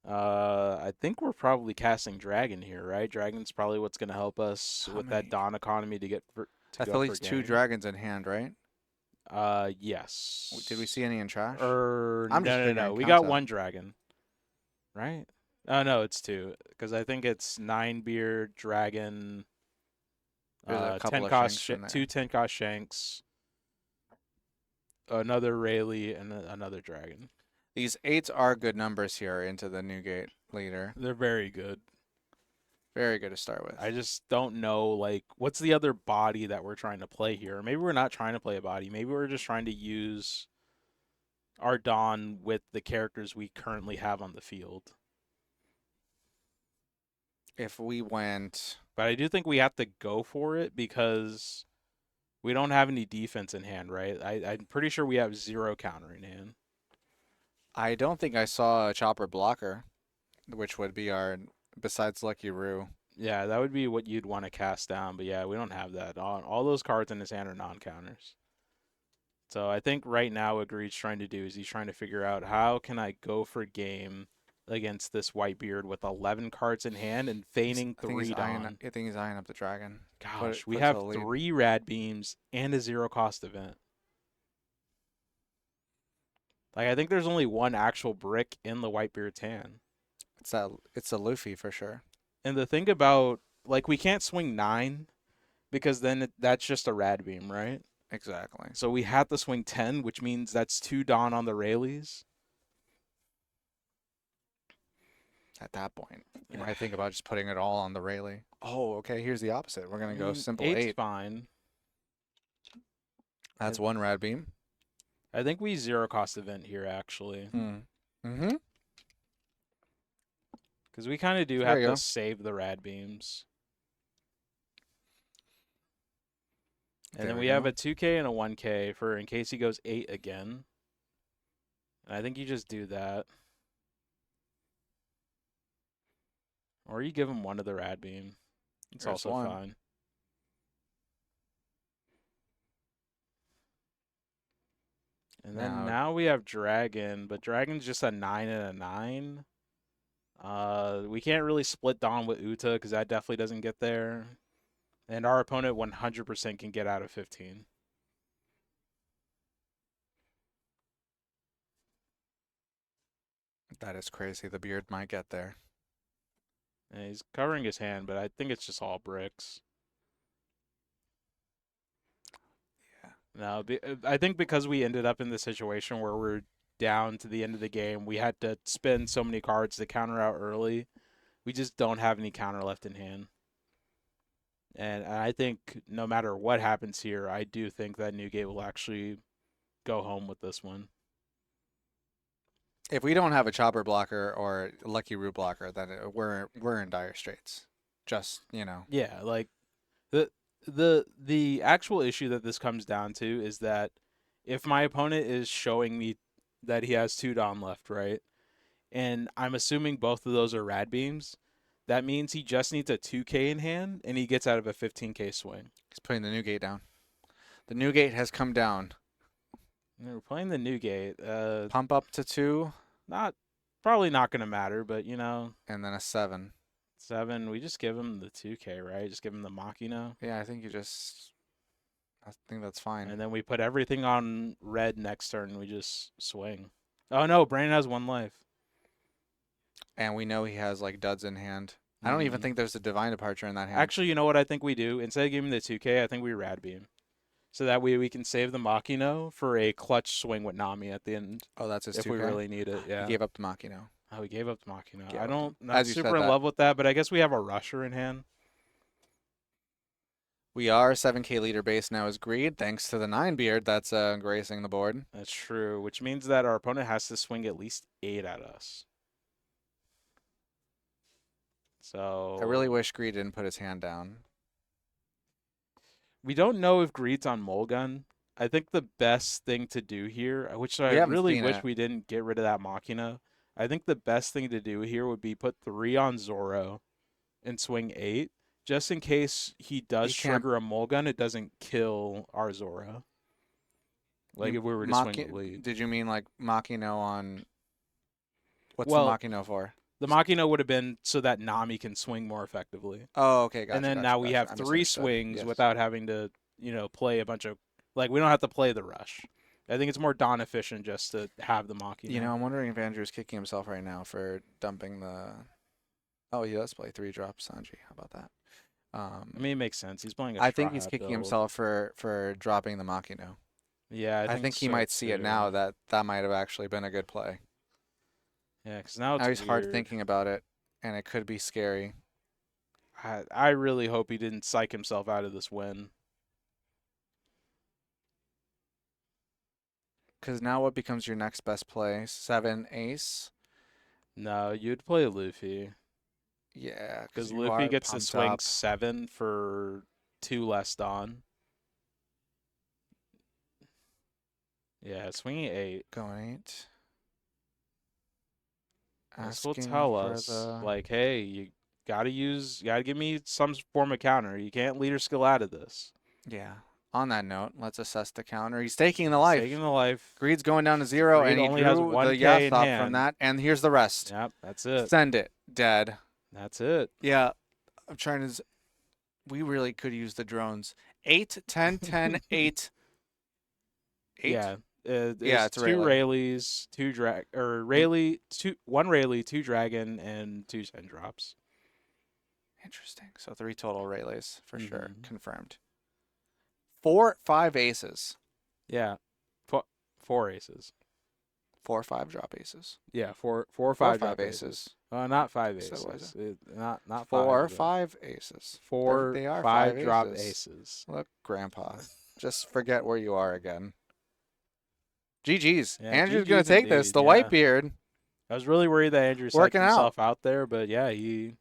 I think we're probably casting Dragon here, right? Dragon's probably what's going to help us with that Dawn economy to get for. That's at least 2 dragons in hand, right? Yes. Did we see any in trash? No. We got 1 dragon, right? Oh no, it's 2 because I think it's 9-beard dragon. 10 cost 2 10 cost Shanks. Another Rayleigh and another dragon. These 8s are good numbers here into the New Gate leader. They're very good. Very good to start with. I just don't know, like, what's the other body that we're trying to play here? Maybe we're not trying to play a body. Maybe we're just trying to use our Dawn with the characters we currently have on the field. If we went... But I do think we have to go for it because we don't have any defense in hand, right? I'm pretty sure we have 0 counter in hand. I don't think I saw a chopper blocker, which would be our, besides Lucky Roo. Yeah, that would be what you'd want to cast down. But yeah, we don't have that. All those cards in his hand are non-counters. So I think right now what Greed's trying to do is he's trying to figure out how can I go for game against this Whitebeard with 11 cards in hand and feigning 3 down. I think he's eyeing up the dragon. Gosh, we have 3 rad beams and a 0 cost event. Like, I think there's only 1 actual brick in the Whitebeard's hand. It's a Luffy for sure. And the thing about, like, we can't swing 9 because then that's just a rad beam, right? Exactly. So we have to swing 10, which means that's 2 Dawn on the Rayleighs. At that point, you might think about just putting it all on the Rayleigh. Oh, okay, here's the opposite. We're going to go simple 8. 8's fine. That's 1 rad beam. I think we 0 cost event here, actually. Mm-hmm. Because we kind of do have to save the rad beams. And then we have a 2K and a 1K for in case he goes 8 again. And I think you just do that. Or you give him 1 of the rad beam. It's also fine. And then now we have Dragon, but Dragon's just a 9 and a 9. We can't really split Dawn with Uta because that definitely doesn't get there. And our opponent 100% can get out of 15. That is crazy. The beard might get there. And he's covering his hand, but I think it's just all bricks. Yeah. No, I think because we ended up in the situation where we're down to the end of the game, we had to spend so many cards to counter out early. We just don't have any counter left in hand. And I think no matter what happens here, I do think that Newgate will actually go home with this one. If we don't have a chopper blocker or Lucky Roo blocker, then we're in dire straits. just, you know. Yeah, like the actual issue that this comes down to is that if my opponent is showing me that he has 2 Dawn left, right? And I'm assuming both of those are rad beams, that means he just needs a 2K in hand and he gets out of a 15K swing. He's putting the new gate down. The new gate has come down. We're playing the new gate. Pump up to 2. Probably not going to matter, but you know. And then a 7. 7. We just give him the 2K, right? Just give him the Machina. Yeah, I think that's fine. And then we put everything on red next turn and we just swing. Oh no, Brandon has 1 life. And we know he has like duds in hand. I don't even think there's a Divine Departure in that hand. Actually, you know what I think we do? Instead of giving the 2K, I think we rad beam. So that way we can save the Machino for a clutch swing with Nami at the end. Oh, that's his 2K? If we really need it, yeah. He gave up the Machino. Oh, we gave up the Machino. Yeah, Not super in love with that, but I guess we have a rusher in hand. We are 7K leader base now as Greed, thanks to the 9-beard that's gracing the board. That's true, which means that our opponent has to swing at least 8 at us. So I really wish Greed didn't put his hand down. We don't know if Greed's on Mulgun. I think the best thing to do here, which I really wish we didn't get rid of that Machina. I think the best thing to do here would be put 3 on Zoro and swing 8. Just in case he does trigger a Mulgun, it doesn't kill our Zoro. Like if we were to swing the lead. Did you mean like Machino on... What's the Machino for? The Machino would have been so that Nami can swing more effectively. Oh, okay, gotcha. And then now we have 3 swings without having to, you know, play a bunch of... Like, we don't have to play the rush. I think it's more Dawn efficient just to have the Machino. You know, I'm wondering if Andrew's kicking himself right now for dumping the... Oh, he does play 3-drop Sanji. How about that? I mean, it makes sense. He's playing a I think he's kicking himself for dropping the Machino. Yeah, I think he might see it now that might have actually been a good play. Yeah, because now it's he's hard thinking about it, and it could be scary. I really hope he didn't psych himself out of this win. Because now what becomes your next best play? 7 ace? No, you'd play Luffy. Yeah, because Luffy gets to swing 7 for 2 less Dawn. Yeah, swinging 8. Going 8. This will tell us, like, hey, you gotta give me some form of counter. You can't leader skill out of this. Yeah. On that note, let's assess the counter. He's taking the life. Taking the life. Greed's going down to 0, and he only has 1K the Yathop from that, and here's the rest. Yep, that's it. Send it. Dead. That's it. Yeah. I'm trying to... We really could use the drones. 8, 10, 10, 8. 8? Yeah. It's 2 Rayleighs, 1 Rayleigh, 2 Dragon, and 2 Send drops. Interesting. So 3 total Rayleighs for sure. Confirmed. 5 aces. Yeah. 4 aces. 4 or 5 drop aces. Yeah, 4 or 5 drop aces. aces. Not 5 aces. So not 5. 4 or 5 aces. 4 they are 5 drop aces. aces. Look, Grandpa. Just forget where you are again. GG's. Yeah, Andrew's GG's going to take indeed, this. The Whitebeard. I was really worried that Andrew psyched himself out there, but yeah, he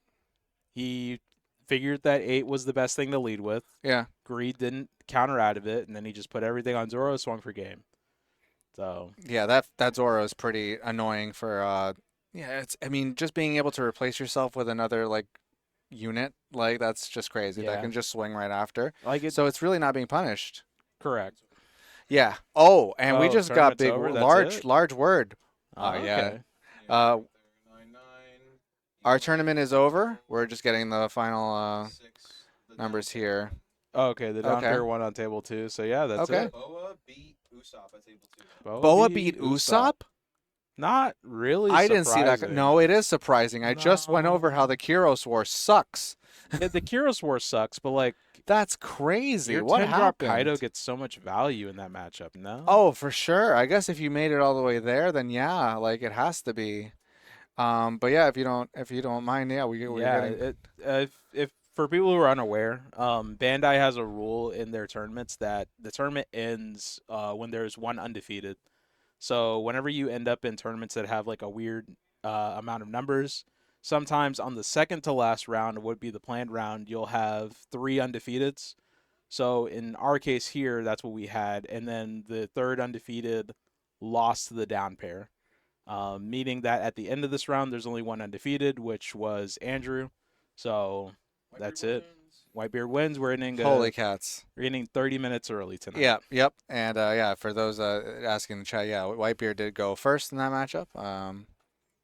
figured that 8 was the best thing to lead with. Yeah. Greed didn't counter out of it, and then he just put everything on Zoro, swung for game. So yeah, that Zoro is pretty annoying for I mean, just being able to replace yourself with another like unit, like that's just crazy. Yeah. That can just swing right after. So it's really not being punished. Correct. Yeah. Oh, and we just got big large word. Okay. Yeah. Our tournament is over. We're just getting the final numbers here. Oh, okay, the down pair won on table 2. So yeah, that's it. Boa beat Usopp at table 2. Boa beat Usopp? Not really. I didn't see that. No, it is surprising. I just went over how the Kyros War sucks. Yeah, the Kyros War sucks, but like that's crazy. Your what 10 happened? drop Kaido gets so much value in that matchup. No. Oh, for sure. I guess if you made it all the way there, then yeah, like it has to be. But yeah, if you don't mind, yeah, we're getting... if for people who are unaware, Bandai has a rule in their tournaments that the tournament ends when there's 1 undefeated. So whenever you end up in tournaments that have like a weird amount of numbers, sometimes on the second to last round, would be the planned round, you'll have 3 undefeateds. So in our case here, that's what we had. And then the third undefeated lost to the down pair, meaning that at the end of this round, there's only 1 undefeated, which was Andrew. So that's it. Whitebeard wins. We're ending. Holy cats! We're ending 30 minutes early tonight. Yeah, yep. And yeah, for those asking in the chat, yeah, Whitebeard did go first in that matchup.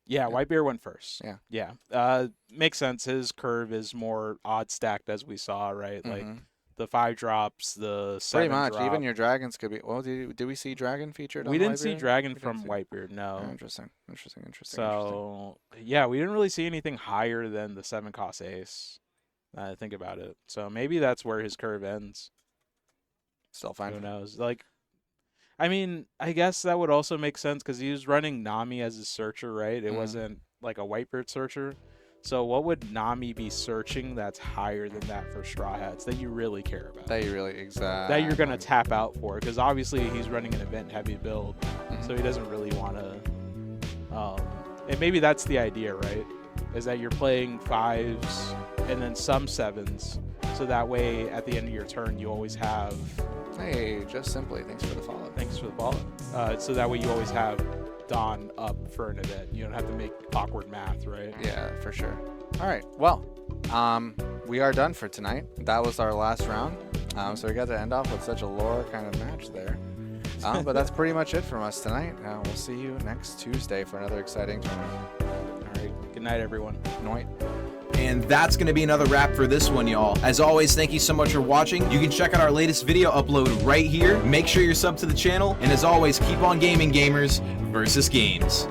Yeah, Whitebeard went first. Yeah. Makes sense. His curve is more odd stacked, as we saw, right? Like the 5 drops, the 7 pretty much. drop. Even your dragons could be. Well, did we see dragon featured? We on didn't Whitebeard? see dragon from Whitebeard. No. Oh, interesting. So yeah, we didn't really see anything higher than the 7 cost ace. Think about it. So maybe that's where his curve ends. Still fine. Who knows? Like, I mean, I guess that would also make sense because he was running Nami as his searcher, right? It wasn't like a Whitebeard searcher. So what would Nami be searching that's higher than that for Straw Hats that you really care about? That you really, exactly. That you're going to tap out for, because obviously he's running an event-heavy build, so he doesn't really want to... and maybe that's the idea, right? Is that you're playing 5s and then some 7s, so that way at the end of your turn you always have... Hey, just simply, thanks for the follow. Thanks for the follow. So that way you always have Dawn up for an event. You don't have to make awkward math, right? Yeah, for sure. All right, well, we are done for tonight. That was our last round. So we got to end off with such a lore kind of match there. But that's pretty much it from us tonight. We'll see you next Tuesday for another exciting tournament. All right, good night, everyone. Night. And that's going to be another wrap for this one, y'all. As always, thank you so much for watching. You can check out our latest video upload right here. Make sure you're subbed to the channel. And as always, keep on gaming, gamers versus games.